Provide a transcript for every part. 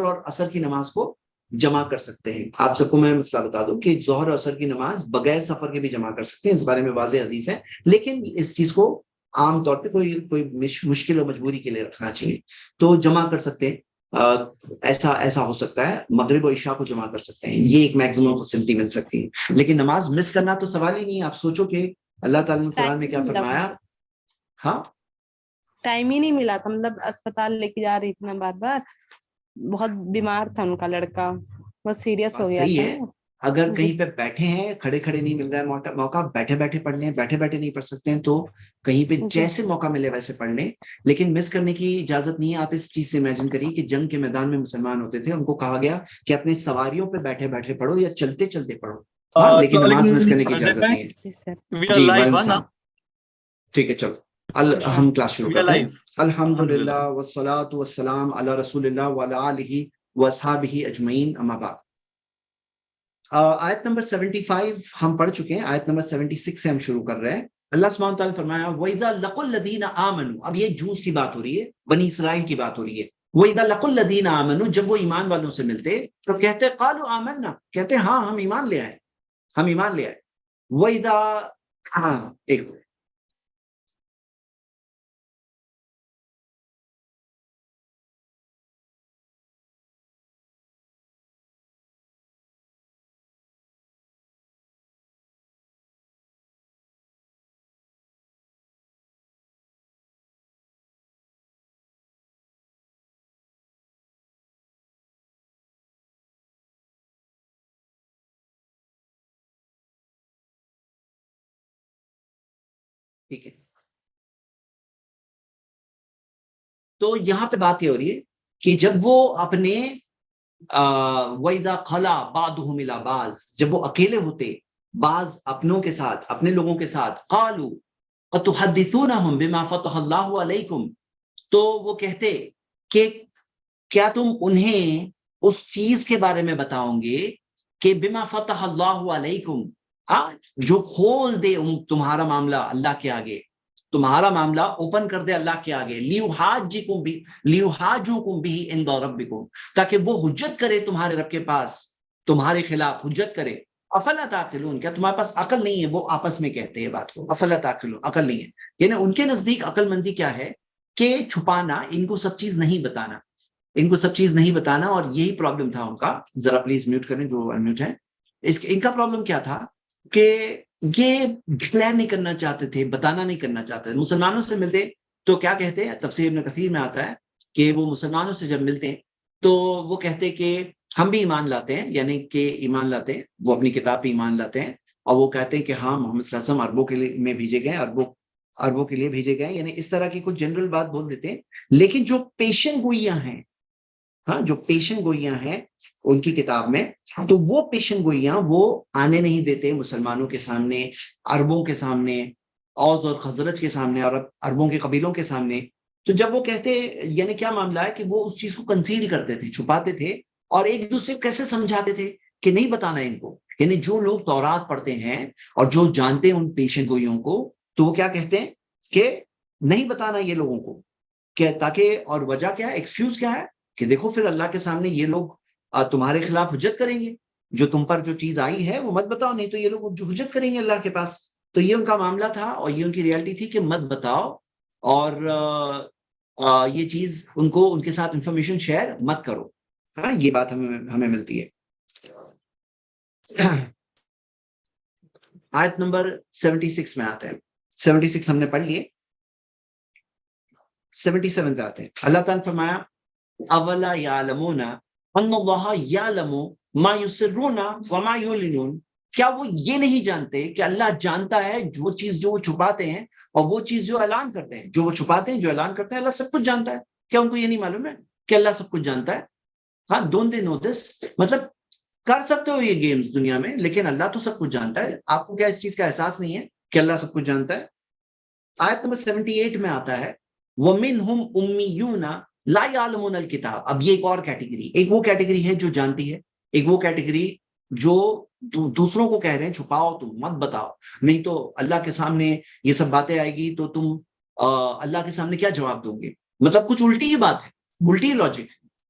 اور عصر کی نماز کو جمع کر سکتے ہیں. آپ سب کو میں مسئلہ بتا دوں کہ ظہر اور عصر کی نماز بغیر سفر کے بھی جمع کر سکتے ہیں, اس بارے میں واضح حدیث ہے, لیکن اس چیز کو عام طور پہ کوئی مشکل و مجبوری کے لیے رکھنا چاہیے. تو جمع کر سکتے ہیں, ایسا ہو سکتا ہے, مغرب و عشاء کو جمع کر سکتے ہیں, یہ ایک میکسیمم فیسلٹی مل سکتی ہے. لیکن نماز مس کرنا تو سوال ہی نہیں ہے. آپ سوچو کہ اللہ تعالیٰ نے قرآن میں کیا فرمایا. ہاں ٹائم ہی نہیں ملا تھا, مطلب اسپتال لے کے جا رہی تھی میں بار بار, بہت بیمار تھا ان کا لڑکا, بہت سیریس ہو گیا صحیح تھا. ہے. اگر جی کہیں پہ بیٹھے ہیں, کھڑے کھڑے نہیں مل رہا ہے موقع, بیٹھے بیٹھے پڑھ لیں, بیٹھے بیٹھے نہیں پڑھ سکتے ہیں تو کہیں پہ جی جیسے موقع ملے ویسے پڑھ لیں, لیکن مس کرنے کی اجازت نہیں ہے. آپ اس چیز سے امیجن کریے کہ جنگ کے میدان میں مسلمان ہوتے تھے, ان کو کہا گیا کہ اپنی سواریوں پہ بیٹھے بیٹھے پڑھو یا چلتے چلتے پڑھو, ہاں, لیکن نماز مس کرنے کی اجازت نہیں ہے. جی سر. جی وعلیکم السلام. ٹھیک ہے چلو ہم کلاس شروع کرتے ہیں. الحمدللہ والصلاۃ والسلام علی رسول اللہ وعلی آلہ واصحابہ اجمعین, اما بعد. آیت نمبر 75 ہم پڑھ چکے ہیں, آیت نمبر 76 سے ہم شروع کر رہے ہیں. اللہ سبحانہ وتعالیٰ نے فرمایا وَإِذَا لَقُوا الَّذِينَ آمَنُوا, اب یہ جوز کی بات ہو رہی ہے, بنی اسرائیل کی بات ہو رہی ہے. وَإِذَا لَقُوا الَّذِينَ آمَنُوا, جب وہ ایمان والوں سے ملتے تو کہتے قالوا آمنا, کہتے ہاں ہم ایمان لے آئے, ہم ایمان لے آئے. وَإِذَا ایک ٹھیک ہے. تو یہاں پہ بات یہ ہو رہی ہے کہ جب وہ اپنے وَإِذَا خَلَا بَعْضُهُمْ إِلَىٰ بَعْضٍ, جب وہ اکیلے ہوتے بعض اپنوں کے ساتھ, اپنے لوگوں کے ساتھ, قَالُوا أَتُحَدِّثُونَهُمْ بِمَا فَتَحَ اللَّهُ عَلَيْكُمْ, تو وہ کہتے کہ کیا تم انہیں اس چیز کے بارے میں بتاؤں گے کہ بِمَا فَتَحَ اللَّهُ عَلَيْكُمْ, جو کھول دے تمہارا معاملہ اللہ کے آگے, تمہارا معاملہ اوپن کر دے اللہ کے آگے. لیحاجوکم بہ عند ربکم, تاکہ وہ حجت کرے تمہارے رب کے پاس, تمہارے خلاف حجت کرے. افلا تعقلون, کیا تمہارے پاس عقل نہیں ہے؟ وہ آپس میں کہتے ہیں بات کو, افلا تعقلون, عقل نہیں ہے. یعنی ان کے نزدیک عقل مندی کیا ہے کہ چھپانا, ان کو سب چیز نہیں بتانا, ان کو سب چیز نہیں بتانا. اور یہی پرابلم تھا ان کا. ذرا پلیز میوٹ کریں جو انمیوٹ ہے. ان کا پرابلم کیا تھا کہ یہ ڈکلیئر نہیں کرنا چاہتے تھے, بتانا نہیں کرنا چاہتے تھے. مسلمانوں سے ملتے تو کیا کہتے ہیں, تفسیر ابن کثیر میں آتا ہے کہ وہ مسلمانوں سے جب ملتے ہیں تو وہ کہتے کہ ہم بھی ایمان لاتے ہیں, یعنی کہ ایمان لاتے ہیں, وہ اپنی کتاب پہ ایمان لاتے ہیں, اور وہ کہتے ہیں کہ ہاں محمد صلی اللہ علیہ وسلم عربوں کے لیے میں بھیجے گئے, عربوں کے لیے بھیجے گئے, یعنی اس طرح کی کچھ جنرل بات بول دیتے ہیں. لیکن جو پیشن گوئیاں ہیں, ہاں جو پیشن گوئیاں ہیں ان کی کتاب میں, تو وہ پیشن گوئیاں وہ آنے نہیں دیتے مسلمانوں کے سامنے, عربوں کے سامنے, اوس اور خزرج کے سامنے, اور عربوں کے قبیلوں کے سامنے. تو جب وہ کہتے, یعنی کیا معاملہ ہے کہ وہ اس چیز کو کنسیل کرتے تھے, چھپاتے تھے, اور ایک دوسرے کو کیسے سمجھاتے تھے کہ نہیں بتانا ان کو. یعنی جو لوگ تورات پڑھتے ہیں اور جو جانتے ہیں ان پیشن گوئیوں کو, تو وہ کیا کہتے ہیں کہ نہیں بتانا یہ لوگوں کو, کہ تاکہ, اور وجہ کیا ہے, ایکسکیوز کیا ہے کہ دیکھو پھر اللہ کے سامنے یہ لوگ تمہارے خلاف حجت کریں گے, جو تم پر جو چیز آئی ہے وہ مت بتاؤ, نہیں تو یہ لوگ جو حجت کریں گے اللہ کے پاس. تو یہ ان کا معاملہ تھا, اور یہ ان کی ریالٹی تھی کہ مت بتاؤ, اور یہ چیز ان کو, ان کے ساتھ انفارمیشن شیئر مت کرو. ہاں یہ بات ہمیں ملتی ہے. آیت نمبر 76 میں آتے ہیں. 76 ہم نے پڑھ لیے, 77 پہ آتے ہیں. اللہ تعالیٰ نے فرمایا اولا یعلمون ان اللہ یعلم ما یسرون وما یعلنون, کیا وہ یہ نہیں جانتے کہ اللہ جانتا ہے وہ چیز جو وہ چھپاتے ہیں اور وہ چیز جو اعلان کرتے ہیں. جو وہ چھپاتے ہیں, جو اعلان کرتے ہیں, اللہ سب کچھ جانتا ہے. کیا ان کو یہ نہیں معلوم ہے کہ اللہ سب کچھ جانتا ہے؟ ہاں, ڈونٹ دے نو دس, مطلب کر سکتے ہو یہ گیمز دنیا میں, لیکن اللہ تو سب کچھ جانتا ہے. آپ کو کیا اس چیز کا احساس نہیں ہے کہ اللہ سب کچھ جانتا ہے؟ آیت نمبر 78 میں آتا ہے وَمِنْهُمْ أُمِّيُّونَ لَا يَعْلَمُونَ الْكِتَابَ. اب یہ ایک اور کیٹیگری, ایک وہ کیٹیگری ہے جو جانتی ہے, ایک وہ کیٹیگری جو دوسروں کو کہہ رہے ہیں چھپاؤ, تم مت بتاؤ, نہیں تو اللہ کے سامنے یہ سب باتیں آئے گی تو تم اللہ کے سامنے کیا جواب دو گے. مطلب کچھ الٹی ہی بات ہے, الٹی لاجک.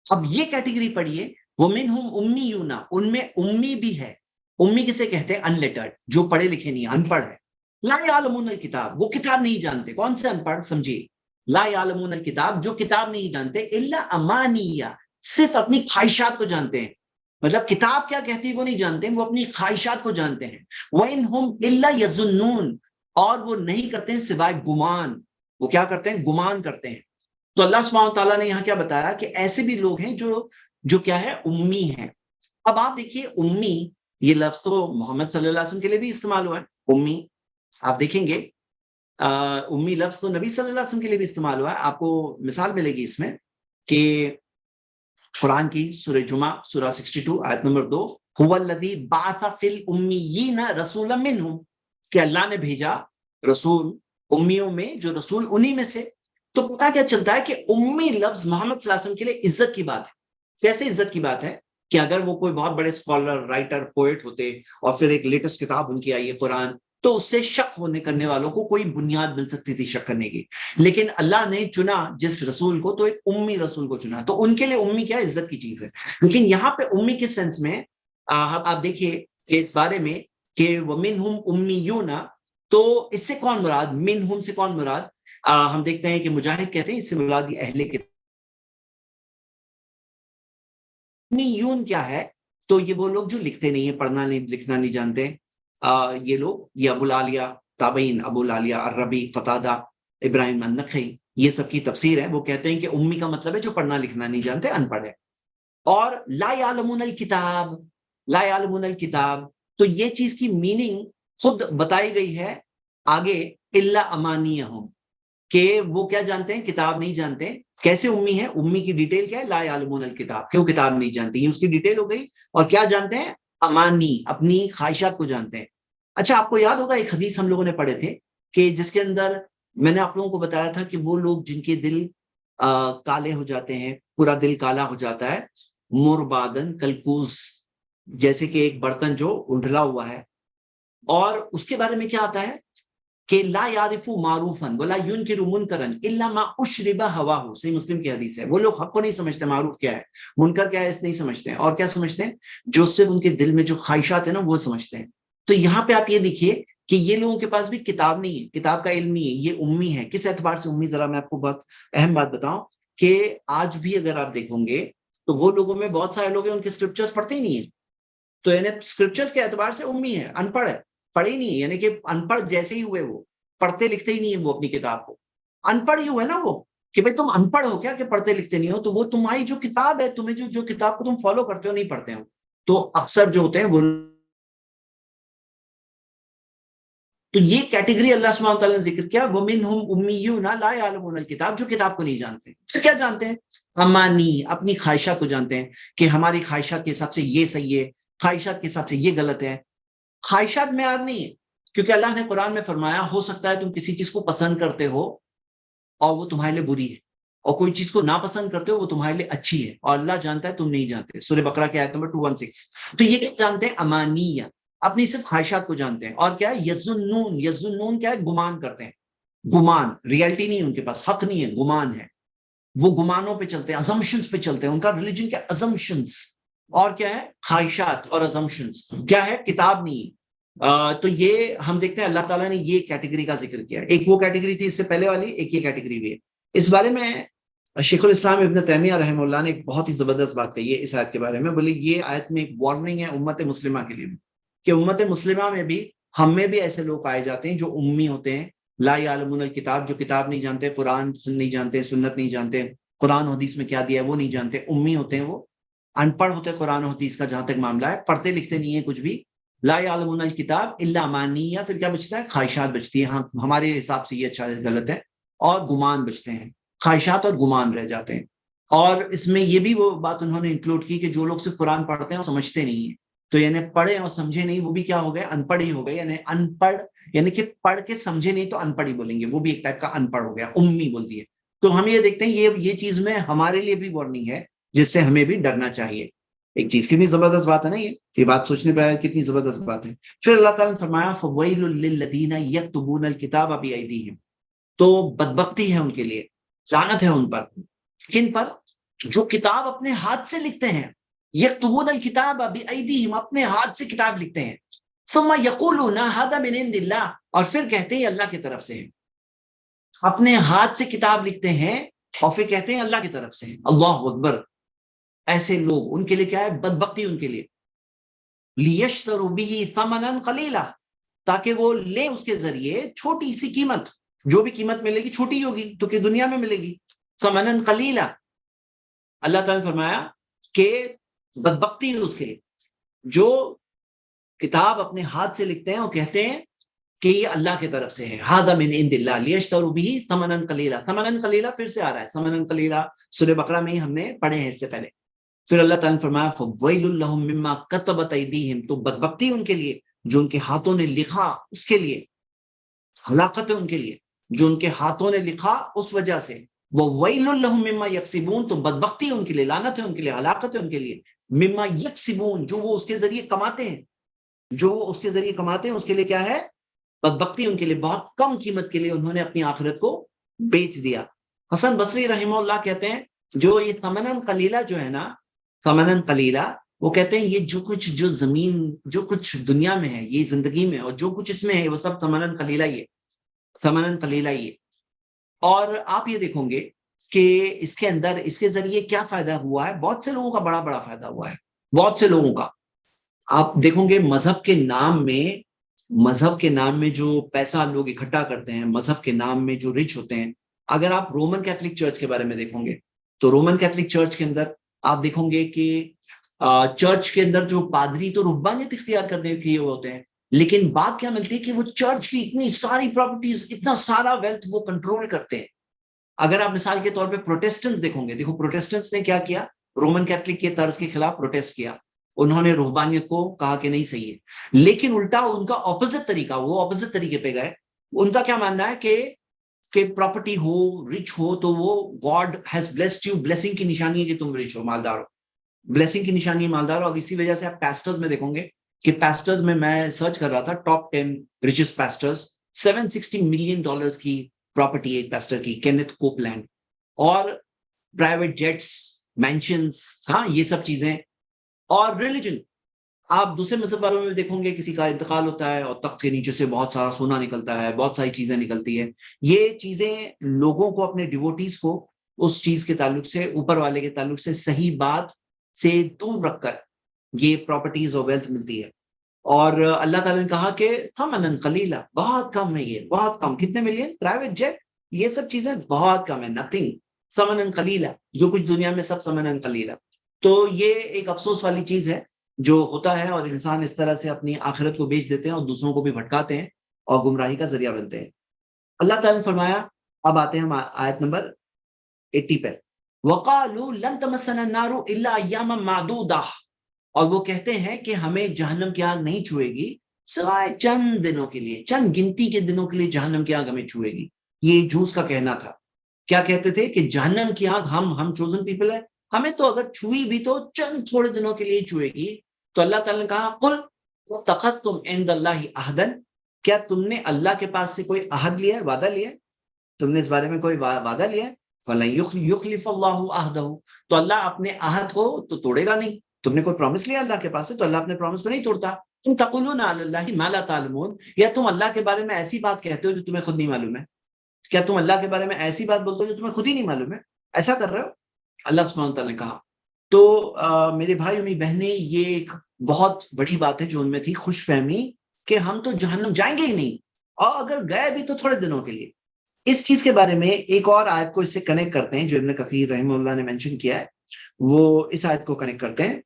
اب یہ کیٹیگری پڑھیے، وَمِنْهُمْ أُمِّيُّونَ، ان میں امی بھی ہے. امی کسے کہتے ہیں؟ ان لیٹرڈ، جو پڑھے لکھے نہیں، ان پڑھ ہے. لا یعلمون الکتاب، وہ کتاب نہیں جانتے. کون سے ان پڑھ؟ سمجھیے، لا یعلمون الکتاب، جو کتاب نہیں جانتے، الا امانیہ، صرف اپنی خواہشات کو جانتے ہیں. مطلب کتاب کیا کہتی ہے وہ نہیں جانتے، وہ اپنی خواہشات کو جانتے ہیں. وَإِنْهُمْ إِلَّا يَظُنُّونَ، اور وہ نہیں کرتے ہیں سوائے گمان. وہ کیا کرتے ہیں؟ گمان کرتے ہیں. تو اللہ سبحانہ وتعالیٰ نے یہاں کیا بتایا کہ ایسے بھی لوگ ہیں جو کیا ہے؟ امی ہیں. اب آپ دیکھیے، امی یہ لفظ تو محمد صلی اللہ علیہ وسلم کے لیے بھی استعمال ہوا ہے. امی آپ دیکھیں گے، امی لفظ تو نبی صلی اللہ علیہ وسلم کے لیے بھی استعمال ہوا ہے. آپ کو مثال ملے گی اس میں کہ قرآن کی سورہ جمعہ سورہ 62 آیت نمبر 2، هو الذی بعث فی الامیین رسولا منہم، کہ اللہ نے بھیجا رسول امیوں میں، جو رسول انہی میں سے. تو پتہ کیا چلتا ہے کہ امی لفظ محمد صلی اللہ علیہ وسلم کے لیے عزت کی بات ہے. کیسے عزت کی بات ہے؟ کہ اگر وہ کوئی بہت بڑے اسکالر، رائٹر، پوئٹ ہوتے اور پھر ایک لیٹسٹ کتاب ان کی آئی ہے قرآن، تو اس سے شک ہونے کرنے والوں کو کوئی بنیاد مل سکتی تھی شک کرنے کی. لیکن اللہ نے چنا جس رسول کو، تو ایک امی رسول کو چنا. تو ان کے لیے امی کیا عزت کی چیز ہے. لیکن یہاں پہ امی کس سینس میں آپ دیکھیے کہ اس بارے میں کہ وَمِنْهُمْ أُمِّيُّونَ، تو اس سے کون مراد؟ منہم سے کون مراد؟ ہم دیکھتے ہیں کہ مجاہد کہتے ہیں اس سے مراد اہل کتاب. امیون کیا ہے؟ تو یہ وہ لوگ جو لکھتے نہیں ہیں، پڑھنا نہیں لکھنا نہیں جانتے. یہ لوگ، یہ ابو العالیہ تابعین، ابو العالیہ الربی، قتادہ، ابراہیم النخعی، یہ سب کی تفسیر ہے. وہ کہتے ہیں کہ امی کا مطلب ہے جو پڑھنا لکھنا نہیں جانتے، ان پڑھ ہے. اور لا یعلمون الکتاب، لا یعلمون الکتاب، تو یہ چیز کی میننگ خود بتائی گئی ہے آگے، الا امانیہم، کہ وہ کیا جانتے ہیں؟ کتاب نہیں جانتے. کیسے امی ہے؟ امی کی ڈیٹیل کیا ہے؟ لا یعلمون الکتاب، کہ وہ کتاب نہیں جانتے، یہ اس کی ڈیٹیل ہو گئی. اور کیا جانتے ہیں؟ امانی، اپنی خواہشات کو جانتے ہیں. اچھا، آپ کو یاد ہوگا ایک حدیث ہم لوگوں نے پڑھے تھے کہ جس کے اندر میں نے آپ لوگوں کو بتایا تھا کہ وہ لوگ جن کے دل کالے ہو جاتے ہیں، پورا دل کالا ہو جاتا ہے، مربادن کلکوز، جیسے کہ ایک برتن جو اندھلا ہوا ہے. اور اس کے بارے میں کیا آتا ہے کہ لا یعرف معروفا ولا ينکر منکرا الا ما اشرب هواه، صحیح مسلم کی حدیث ہے. وہ لوگ حق کو نہیں سمجھتے، معروف کیا ہے، منکر کیا ہے اس نہیں سمجھتے ہیں. اور کیا سمجھتے ہیں؟ جو صرف ان کے دل میں جو خواہشات ہیں نا، وہ سمجھتے ہیں. تو یہاں پہ آپ یہ دیکھیے کہ یہ لوگوں کے پاس بھی کتاب نہیں ہے، کتاب کا علم نہیں ہے، یہ امی ہے. کس اعتبار سے امی؟ ذرا میں آپ کو بہت اہم بات بتاؤں کہ آج بھی اگر آپ دیکھیں گے تو وہ لوگوں میں بہت سارے لوگ ہیں ان کے اسکرپچرز پڑھتے ہی نہیں ہیں. تو یعنی اسکرپچرز کے اعتبار سے امی ہے، ان پڑھ ہے، پڑھے ہی نہیں ہے. یعنی کہ ان پڑھ جیسے ہی ہوئے، وہ پڑھتے لکھتے ہی نہیں ہے وہ اپنی کتاب کو. ان پڑھ ہی ہوئے نا وہ، کہ بھئی تم ان پڑھ ہو کیا کہ پڑھتے لکھتے نہیں ہو؟ تو وہ تمہاری جو کتاب ہے، تمہیں جو کتاب کو تم فالو کرتے ہو نہیں پڑھتے ہو. تو اکثر جو ہوتے ہیں وہ، تو یہ کیٹیگری اللہ سبحانہ وتعالیٰ نے ذکر کیا، وَمِنْهُمْ أُمِّيُّونَ لَا يَعْلَمُونَ الْكِتَابَ، جو کتاب کو نہیں جانتے. پھر کیا جانتے ہیں؟ امانی، اپنی خواہشات کو جانتے ہیں کہ ہماری خواہشات کے حساب سے یہ صحیح ہے، خواہشات کے حساب سے یہ غلط ہے. خواہشات معیار نہیں ہے، کیونکہ اللہ نے قرآن میں فرمایا ہو سکتا ہے تم کسی چیز کو پسند کرتے ہو اور وہ تمہارے لیے بری ہے، اور کوئی چیز کو ناپسند کرتے ہو وہ تمہارے لیے اچھی ہے، اور اللہ جانتا ہے تم نہیں جانتے. سورہ بقرہ کی آیت نمبر 216. تو یہ کیا جانتے ہیں؟ امانیہ، اپنی صرف خواہشات کو جانتے ہیں. اور کیا ہے؟ یظنون، یظنون کیا ہے؟ گمان کرتے ہیں. گمان، ریئلٹی نہیں ان کے پاس، حق نہیں ہے، گمان ہے. وہ گمانوں پہ چلتے ہیں، ازمپشنز پہ چلتے ہیں. ان کا ریلیجن کیا؟ ازمپشنز. اور کیا ہے؟ خواہشات اور ازمپشنز. کیا ہے؟ کتاب نہیں. تو یہ ہم دیکھتے ہیں اللہ تعالیٰ نے یہ کیٹیگری کا ذکر کیا. ایک وہ کیٹیگری تھی اس سے پہلے والی، ایک یہ کیٹیگری بھی ہے. اس بارے میں شیخ الاسلام ابن تیمیہ رحمہ اللہ نے ایک بہت ہی زبردست بات کہی ہے اس آیت کے بارے میں. بولے یہ آیت میں ایک وارننگ ہے امت مسلمہ کے لیے، کہ امت مسلمہ میں بھی، ہم میں بھی ایسے لوگ پائے جاتے ہیں جو امی ہوتے ہیں. لا یعلمون الکتاب، جو کتاب نہیں جانتے، قرآن نہیں جانتے، سنت نہیں جانتے، قرآن حدیث میں کیا دیا ہے وہ نہیں جانتے. امی ہوتے ہیں، وہ ان پڑھ ہوتے ہیں قرآن حدیث کا جہاں تک معاملہ ہے، پڑھتے لکھتے نہیں ہیں کچھ بھی. لا یعلمون الکتاب الا امانیہ، پھر کیا بچتا ہے؟ خواہشات بچتی ہے. ہاں ہمارے حساب سے یہ اچھا ہے، غلط ہے. اور گمان بچتے ہیں، خواہشات اور گمان رہ جاتے ہیں. اور اس میں یہ بھی وہ بات انہوں نے انکلوڈ کی کہ جو لوگ صرف قرآن پڑھتے ہیں اور سمجھتے نہیں ہیں، تو یعنی پڑھے اور سمجھے نہیں، وہ بھی کیا ہو گئے؟ ان پڑھ ہی ہو گئے. یعنی ان پڑھ، یعنی کہ پڑھ کے سمجھے نہیں تو ان پڑھ ہی بولیں گے، وہ بھی ایک ٹائپ کا ان پڑھ ہو گیا، امی بول دیے. تو ہم یہ دیکھتے ہیں یہ چیز میں ہمارے لیے بھی وارننگ ہے جس سے ہمیں بھی ڈرنا چاہیے. ایک چیز کتنی زبردست بات ہے نا، یہ بات سوچنے پہ کتنی زبردست بات ہے. پھر اللہ تعالیٰ نے فرمایا فَوَيْلٌ لِّلَّذِينَ يَكْتُبُونَ الْكِتَابَ بِأَيْدِيهِمْ، تو بدبختی ہے ان کے لیے، لعنت ہے ان پر. کن پر؟ جو کتاب اپنے ہاتھ سے لکھتے ہیں، یکتبون الکتاب بایدیہم، اپنے ہاتھ سے کتاب لکھتے ہیں، ثم یقولون ھذا من عند اللہ، اور پھر کہتے ہیں اللہ کی طرف سے ہے، اپنے ہاتھ سے کتاب لکھتے ہیں اور پھر کہتے ہیں اللہ کی طرف سے ہے۔ اللہ اکبر، ایسے لوگ، ان کے لیے کیا ہے؟ بدبختی ان کے لیے، لیشتروا به ثمنا قلیلا، تاکہ وہ لیں اس کے ذریعے چھوٹی سی قیمت، جو بھی قیمت ملے گی چھوٹی ہوگی تو کہ دنیا میں ملے گی، ثمنا قلیلا۔ اللہ تعالیٰ نے فرمایا کہ بدبختی ہے اس کے لیے جو کتاب اپنے ہاتھ سے لکھتے ہیں اور کہتے ہیں کہ یہ اللہ کی طرف سے ہے، ھذا من عند اللہ لیشتروا به ثمنا قلیلا۔ ثمنا قلیلا پھر سے آ رہا ہے، ثمنا قلیلا سورہ بقرہ میں ہی ہم نے پڑھے ہیں اس سے پہلے۔ پھر اللہ تعالیٰ نے فرمایا فویل لہم مما کتبت ایدیہم، تو بدبختی ان کے لیے جو ان کے ہاتھوں نے لکھا، اس کے لیے ہلاکت ہے ان کے لیے جو ان کے ہاتھوں نے لکھا اس وجہ سے، وہ ویل لہم مما یکسبون، تو بدبختی ان کے لیے، لعنت ہے ان کے لیے، ہلاکت ہے ان کے لیے، مما یکسبون، جو وہ اس کے ذریعے کماتے ہیں، جو وہ اس کے ذریعے کماتے ہیں اس کے لیے کیا ہے؟ بدبختی ان کے لیے، بہت کم قیمت کے لیے انہوں نے اپنی آخرت کو بیچ دیا۔ حسن بصری رحمہ اللہ کہتے ہیں جو یہ ثمنن قلیلہ جو ہے نا، ثمنن قلیلہ، وہ کہتے ہیں یہ جو کچھ، جو زمین، جو کچھ دنیا میں ہے، یہ زندگی میں، اور جو کچھ اس میں ہے وہ سب ثمنن قلیلہ ہی ہے، ثمنن قلیلہ ہی ہے۔ اور آپ یہ دیکھیں گے کہ اس کے اندر، اس کے ذریعے کیا فائدہ ہوا ہے؟ بہت سے لوگوں کا بڑا بڑا فائدہ ہوا ہے، بہت سے لوگوں کا۔ آپ دیکھیں گے مذہب کے نام میں، مذہب کے نام میں جو پیسہ لوگ اکٹھا کرتے ہیں، مذہب کے نام میں جو رچ ہوتے ہیں، اگر آپ رومن کیتھولک چرچ کے بارے میں دیکھیں گے تو رومن کیتھولک چرچ کے اندر آپ دیکھیں گے کہ چرچ کے اندر جو پادری تو رہبانیت اختیار کرنے کے ہوتے ہیں، لیکن بات کیا ملتی ہے کہ وہ چرچ کی اتنی ساری پراپرٹیز، اتنا سارا ویلتھ وہ کنٹرول کرتے ہیں۔ اگر آپ مثال کے طور پہ پروٹیسٹنٹ دیکھیں گے، دیکھو پروٹیسٹنٹس نے کیا کیا؟ رومن کیتھولک کے طرز کے خلاف پروٹیسٹ کیا، انہوں نے رہبانیت کو کہا کہ نہیں صحیح ہے، لیکن الٹا ان کا اپوزٹ طریقہ، وہ اپوزٹ طریقے پہ گئے۔ ان کا کیا ماننا ہے کہ پراپرٹی ہو، رچ ہو تو وہ God has blessed you, blessing کی نشانی ہے کہ تم رچ ہو، مالدار ہو، بلیسنگ کی نشانی ہے مالدار ہو۔ اور اسی وجہ سے آپ پیسٹرز میں دیکھیں گے کہ پیسٹرز میں سرچ کر رہا تھا ٹاپ 10 ریچسٹ پیسٹرز، $760 ملین کی پراپرٹی ایک پیسٹر کی، کینتھ کوپلینڈ، اور پرائیویٹ جیٹس، مینشنز، ہاں یہ سب چیزیں۔ اور ریلیجن، آپ دوسرے مذہب والوں میں دیکھیں گے کسی کا انتقال ہوتا ہے اور تخت کے نیچے سے بہت سارا سونا نکلتا ہے، بہت ساری چیزیں نکلتی ہے۔ یہ چیزیں لوگوں کو، اپنے ڈیووٹیز کو اس چیز کے تعلق سے، اوپر والے کے تعلق سے صحیح بات سے دور رکھ کر یہ پراپرٹیز اور ویلتھ ملتی ہے۔ اور اللہ تعالیٰ نے کہا کہ ثمنن قلیلا، بہت کم ہے، یہ بہت کم، کتنے ملین؟ پرائیویٹ جیٹ، یہ سب چیزیں بہت کم ہے، نتھنگ، ثمنن قلیلا، جو کچھ دنیا میں سب ثمنن قلیلا۔ تو یہ ایک افسوس والی چیز ہے جو ہوتا ہے، اور انسان اس طرح سے اپنی آخرت کو بیچ دیتے ہیں اور دوسروں کو بھی بھٹکاتے ہیں اور گمراہی کا ذریعہ بنتے ہیں۔ اللہ تعالیٰ نے فرمایا، اب آتے ہیں ہم آیت نمبر 80 پہ، وَقَالُوا لَن تَمَسَّنَا النَّارُ إِلَّا أَيَّامًا مَّعْدُودَةً، اور وہ کہتے ہیں کہ ہمیں جہنم کی آگ نہیں چھوئے گی سوائے چند دنوں کے لیے، چند گنتی کے دنوں کے لیے جہنم کی آگ ہمیں چھوئے گی۔ یہ جوس کا کہنا تھا، کیا کہتے تھے کہ جہنم کی آگ ہم چوزن پیپل ہے، ہمیں تو اگر چھوئی بھی تو چند تھوڑے دنوں کے لیے چھوئے گی۔ تو اللہ تعالیٰ نے کہا قل اتخذتم عند اللہ عہدا، کیا تم نے اللہ کے پاس سے کوئی عہد لیا ہے، وعدہ لیا ہے؟ تم نے اس بارے میں کوئی وعدہ لیا ہے؟ فَلَن يُخْلِفَ اللَّهُ عَهْدَهُ، تو اللہ اپنے عہد کو تو توڑے گا نہیں۔ تم نے کوئی پرومس لیا اللہ کے پاس سے تو اللہ اپنے پرومس کو نہیں توڑتا۔ تم تقولون علی اللہ ما لا تعلمون، یا تم اللہ کے بارے میں ایسی بات کہتے ہو جو تمہیں خود نہیں معلوم ہے؟ کیا تم اللہ کے بارے میں ایسی بات بولتے ہو جو تمہیں خود ہی نہیں معلوم ہے؟ ایسا کر رہے ہو؟ اللہ سبحانہ تعالیٰ نے کہا۔ تو میرے بھائی امی بہنیں، یہ ایک بہت بڑی بات ہے جو ان میں تھی، خوش فہمی کہ ہم تو جہنم جائیں گے ہی نہیں، اور اگر گئے بھی تو تھوڑے دنوں کے لیے۔ اس چیز کے بارے میں ایک اور آیت کو اس سے کنیکٹ کرتے ہیں جو ابن کثیر رحمہ اللہ نے مینشن کیا ہے، وہ اس آیت کو کنیکٹ کرتے ہیں۔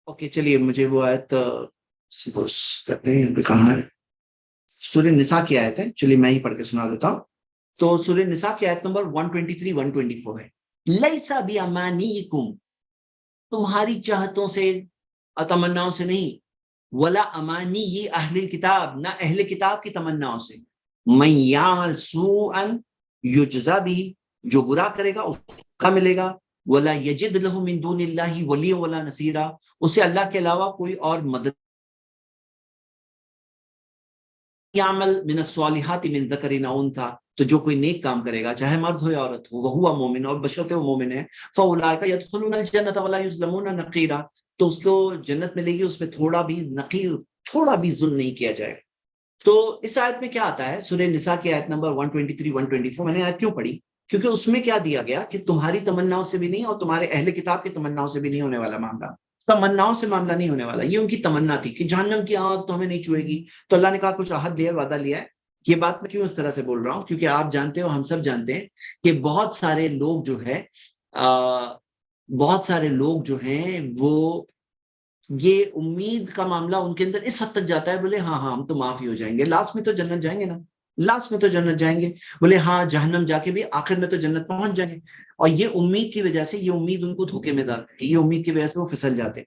اوکے چلیے، مجھے وہ آیت سپوز کرتے ہیں کہاں ہے، سورہ نساء کی آیت ہے، چلیے میں ہی پڑھ کے سنا دیتا ہوں۔ تو سورہ نساء کی آیت نمبر 123 124 ہے، لیسا بیامانیکم، تمہاری چاہتوں سے، تمناؤں سے نہیں، ولا امانی اہل کتاب، نہ اہل کتاب کی تمناؤں سے، من یعمل سوءا یجزا به، جو برا کرے گا اس کا ملے گا، ولا یجد له من دون اللہ ولی ولا نصیرا، اسے اللہ کے علاوہ کوئی اور مدد. یعمل من الصالحات من ذکر او انثی، تو جو کوئی نیک کام کرے گا چاہے مرد ہو یا عورت ہو، وہو مومن، اور بشرط وہ مومن ہے، فاولئک یدخلون الجنۃ ولا یظلمون نقیرا، تو اس کو جنت ملے گی، اس میں تھوڑا بھی نقیر، تھوڑا بھی ظلم نہیں کیا جائے. تو اس آیت میں کیا آتا ہے؟ سورہ نساء کی آیت نمبر 123 124. میں نے آیت کیوں پڑھی؟ کیونکہ اس میں کیا دیا گیا کہ تمہاری تمناؤں سے بھی نہیں اور تمہارے اہل کتاب کی تمناؤں سے بھی نہیں ہونے والا معاملہ، تمناؤں سے معاملہ نہیں ہونے والا. یہ ان کی تمنا تھی کہ جہنم کی آگ تو ہمیں نہیں چھوئے گی، تو اللہ نے کہا کچھ عہد لیا، وعدہ لیا ہے. یہ بات میں کیوں اس طرح سے بول رہا ہوں؟ کیونکہ آپ جانتے ہو، ہم سب جانتے ہیں کہ بہت سارے لوگ جو ہے بہت سارے لوگ جو ہیں وہ یہ امید کا معاملہ ان کے اندر اس حد تک جاتا ہے، بولے ہاں ہاں ہم تو معافی ہو جائیں گے، لاسٹ میں تو جنت جائیں گے نا، لاسٹ میں تو جنت جائیں گے، بولے ہاں جہنم جا کے بھی آخر میں تو جنت پہنچ جائیں گے. اور یہ امید کی وجہ سے، یہ امید ان کو دھوکے میں ڈالتی ہے، یہ امید کی وجہ سے وہ پھسل جاتے.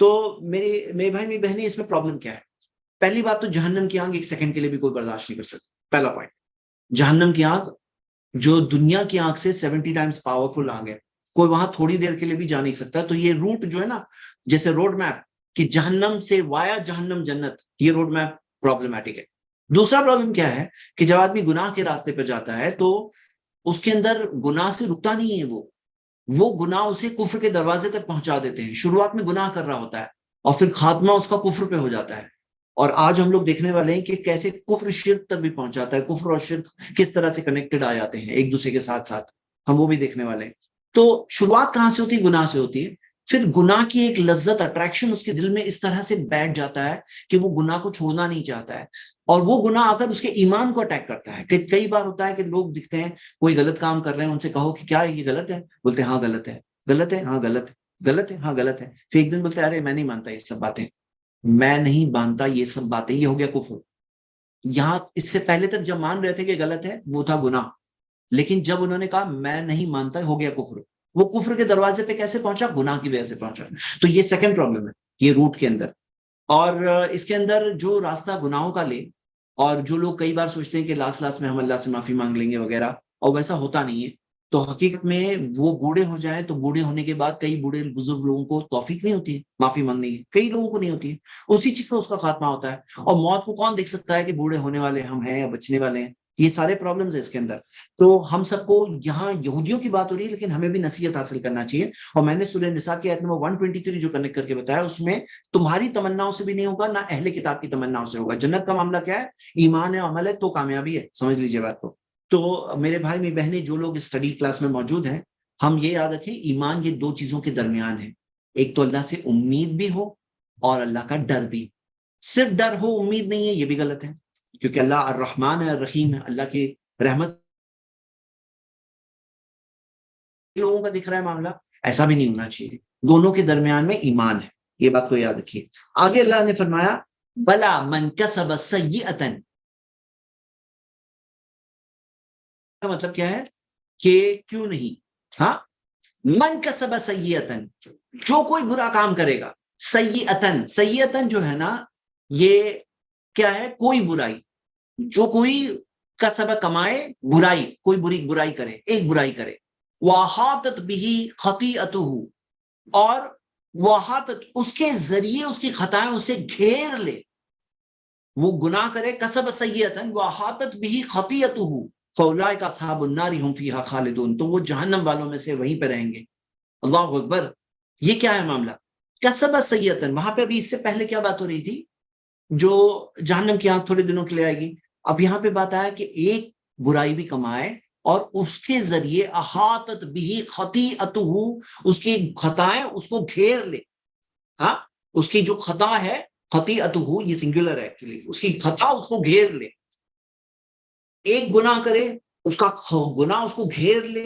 تو میرے بھائی میری بہنیں، اس میں پرابلم کیا ہے؟ پہلی بات تو جہنم کی آگ ایک سیکنڈ کے لیے بھی کوئی برداشت نہیں کر سکتا. پہلا پوائنٹ، جہنم کی آگ جو دنیا کی آگ سے 70 ٹائمز پاورفل آگ ہے، کوئی وہاں تھوڑی دیر کے لیے بھی جا نہیں سکتا. تو یہ روٹ جو ہے نا، جیسے روڈ میپ کہ جہنم سے وایا جہنم جنت، یہ روڈ میپ پرابلمٹک ہے. دوسرا پرابلم کیا ہے کہ جب آدمی گناہ کے راستے پہ جاتا ہے تو اس کے اندر گناہ سے رکتا نہیں ہے، وہ گناہ اسے کفر کے دروازے تک پہنچا دیتے ہیں. شروعات میں گناہ کر رہا ہوتا ہے اور پھر خاتمہ اس کا کفر پہ ہو جاتا ہے. اور آج ہم لوگ دیکھنے والے ہیں کہ کیسے کفر شرک تک بھی پہنچاتا ہے، کفر اور شرک کس طرح سے کنیکٹڈ آ جاتے ہیں ایک دوسرے کے ساتھ ساتھ، ہم وہ بھی دیکھنے والے ہیں. تو شروعات کہاں سے ہوتی ہے؟ گناہ سے ہوتی ہے. پھر گناہ کی ایک لذت، اٹریکشن اس کے دل میں اس طرح سے بیٹھ جاتا ہے کہ وہ گناہ کو چھوڑنا نہیں چاہتا ہے. اور وہ گناہ آ کر اس کے ایمان کو اٹیک کرتا ہے. کہ کئی بار ہوتا ہے کہ لوگ دکھتے ہیں کوئی غلط کام کر رہے ہیں، ان سے کہو کہ کیا یہ غلط ہے؟ بولتے ہیں ہاں غلط ہے. غلط ہے؟ ہاں غلط ہے. غلط ہے؟ ہاں غلط ہے. پھر ایک دن بولتے ہیں ارے میں نہیں مانتا یہ سب باتیں، میں نہیں مانتا یہ سب باتیں، یہ ہو گیا کفر. یہاں اس سے پہلے تک جب مان رہے تھے کہ غلط ہے وہ تھا گناہ، لیکن جب انہوں نے کہا میں نہیں مانتا، ہو گیا کفر. وہ کفر کے دروازے پہ کیسے پہنچا؟ گناہ کی وجہ سے پہنچا. تو یہ سیکنڈ پرابلم ہے یہ روٹ کے اندر. اور اس کے اندر جو راستہ گناہوں کا لے، اور جو لوگ کئی بار سوچتے ہیں کہ لاسٹ میں ہم اللہ سے معافی مانگ لیں گے وغیرہ، اور ویسا ہوتا نہیں ہے. تو حقیقت میں وہ بوڑھے ہو جائیں تو بوڑھے ہونے کے بعد کئی بوڑھے بزرگ لوگوں کو توفیق نہیں ہوتی ہے معافی مانگنے کی، کئی لوگوں کو نہیں ہوتی ہے. اسی چیز پہ اس کا خاتمہ ہوتا ہے. اور موت کو کون دیکھ سکتا ہے کہ بوڑھے ہونے والے ہم ہیں یا بچنے والے ہیں؟ یہ سارے پرابلمز ہیں اس کے اندر. تو ہم سب کو یہاں یہودیوں کی بات ہو رہی ہے، لیکن ہمیں بھی نصیحت حاصل کرنا چاہیے. اور میں نے سورہ نساء کی آیت نمبر 123 جو کنیکٹ کر کے بتایا، اس میں تمہاری تمناؤں سے بھی نہیں ہوگا، نہ اہل کتاب کی تمناؤں سے ہوگا. جنت کا معاملہ کیا ہے؟ ایمان ہے، عمل ہے، تو کامیابی ہے. سمجھ لیجیے بات کو. تو میرے بھائی میری بہنیں جو لوگ اسٹڈی کلاس میں موجود ہیں، ہم یہ یاد رکھیں ایمان یہ دو چیزوں کے درمیان ہے. ایک تو اللہ سے امید بھی ہو اور اللہ کا ڈر بھی. صرف ڈر ہو امید نہیں ہے، یہ بھی غلط ہے، کیونکہ اللہ الرحمن ہے، الرحیم ہے، اللہ کی رحمت لوگوں کا دکھ رہا ہے معاملہ، ایسا بھی نہیں ہونا چاہیے. دونوں کے درمیان میں ایمان ہے، یہ بات کو یاد رکھیے. آگے اللہ نے فرمایا بلا من کسب سیئۃ، کا مطلب کیا ہے کہ کیوں نہیں، ہاں من کسب سیئۃ، جو کوئی برا کام کرے گا. سیئۃ جو ہے نا، یہ کیا ہے؟ کوئی برائی، جو کوئی کسب کمائے، برائی، کوئی برائی کرے، ایک برائی کرے. وَأَحَاطَتْ بِهِ خَطِیئَتُهُ، اور وَأَحَاطَتْ، اس کے ذریعے اس کی خطائیں اسے گھیر لے. وہ گناہ کرے، کسب سیئۃ وَأَحَاطَتْ بِهِ خَطِیئَتُهُ فَأُولَٰئِکَ أَصْحَابُ النَّارِ هُمْ فِیہَا خَالِدُونَ، تو وہ جہنم والوں میں سے وہیں پہ رہیں گے. اللہ اکبر. یہ کیا ہے معاملہ؟ کسب سیئۃ، وہاں پہ ابھی اس سے پہلے کیا بات ہو رہی تھی؟ جو جہنم کی آنکھ تھوڑے دنوں کے لیے آئے گی. اب یہاں پہ بات آیا کہ ایک برائی بھی کمائے اور اس کے ذریعے احاطت بھی خطیئتہ، اس کی خطائیں اس کو گھیر لے. ہاں، اس کی جو خطا ہے، خطیئتہ یہ سنگولر ہے ایکچولی، اس کی خطا اس کو گھیر لے. ایک گناہ کرے، اس کا گناہ اس کو گھیر لے.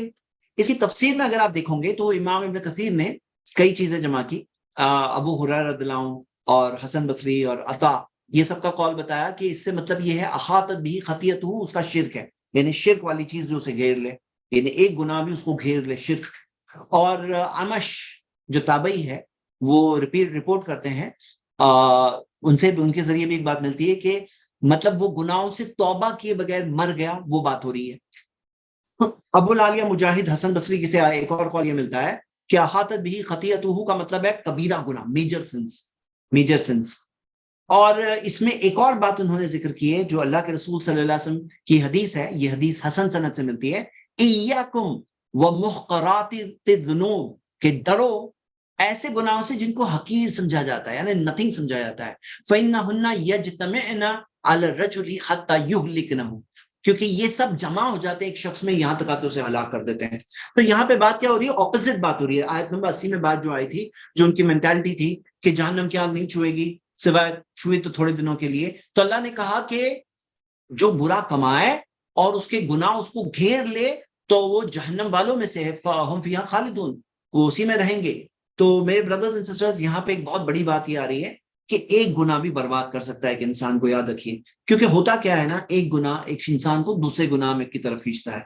اس کی تفسیر میں اگر آپ دیکھو گے تو امام ابن کثیر نے کئی چیزیں جمع کی. ابو ہریرہ رضی اللہ عنہ اور حسن بصری اور عطا، یہ سب کا قول بتایا کہ اس سے مطلب یہ ہے احاطت بھی خطیئتہ، اس کا شرک ہے، یعنی شرک والی چیز جو اسے گھیر لے، یعنی ایک گناہ بھی اس کو گھیر لے، شرک. اور عمش جو تابعی ہے وہ رپورٹ کرتے ہیں، ان سے ان کے ذریعے بھی ایک بات ملتی ہے کہ مطلب وہ گناہوں سے توبہ کیے بغیر مر گیا، وہ بات ہو رہی ہے۔ ابو العالیہ مجاہد حسن بصری سے ایک اور قول یہ ملتا ہے کہ احاطت بھی خطیئتہ کا مطلب ہے کبیرہ گناہ، میجر سنس۔ اور اس میں ایک اور بات انہوں نے ذکر کی ہے جو اللہ کے رسول صلی اللہ علیہ وسلم کی حدیث ہے، یہ حدیث حسن سند سے ملتی ہے، ایاکم ومحقرات الذنوب، کہ ڈرو ایسے گناہوں سے جن کو حقیر سمجھا جاتا ہے، یعنی نتھنگ سمجھا جاتا ہے، فإنہن یجتمعن علی الرجل حتی یہلکنہ، کیونکہ یہ سب جمع ہو جاتے ہیں ایک شخص میں یہاں تک آتے اسے ہلاک کر دیتے ہیں۔ تو یہاں پہ بات کیا ہو رہی ہے؟ اپوزٹ بات ہو رہی ہے۔ آیت نمبر 80 میں بات جو آئی تھی، جو ان کی مینٹالٹی تھی کہ جہنم کی آگ نہیں چھوئے گی سوائے چھوئی تو تھوڑے دنوں کے لیے، تو اللہ نے کہا کہ جو برا کمائے اور اس کے گناہ اس کو گھیر لے تو وہ جہنم والوں میں سے ہے، فَهُمْ فِيهَا خَالِدُونَ، وہ اسی میں رہیں گے۔ تو میرے بردرز اینڈ سسٹرز، یہاں پہ ایک بہت بڑی بات یہ آ رہی ہے کہ ایک گناہ بھی برباد کر سکتا ہے ایک انسان کو، یاد رکھیے، کیونکہ ہوتا کیا ہے نا، ایک گناہ ایک انسان کو دوسرے گناہ میں کی طرف کھینچتا ہے۔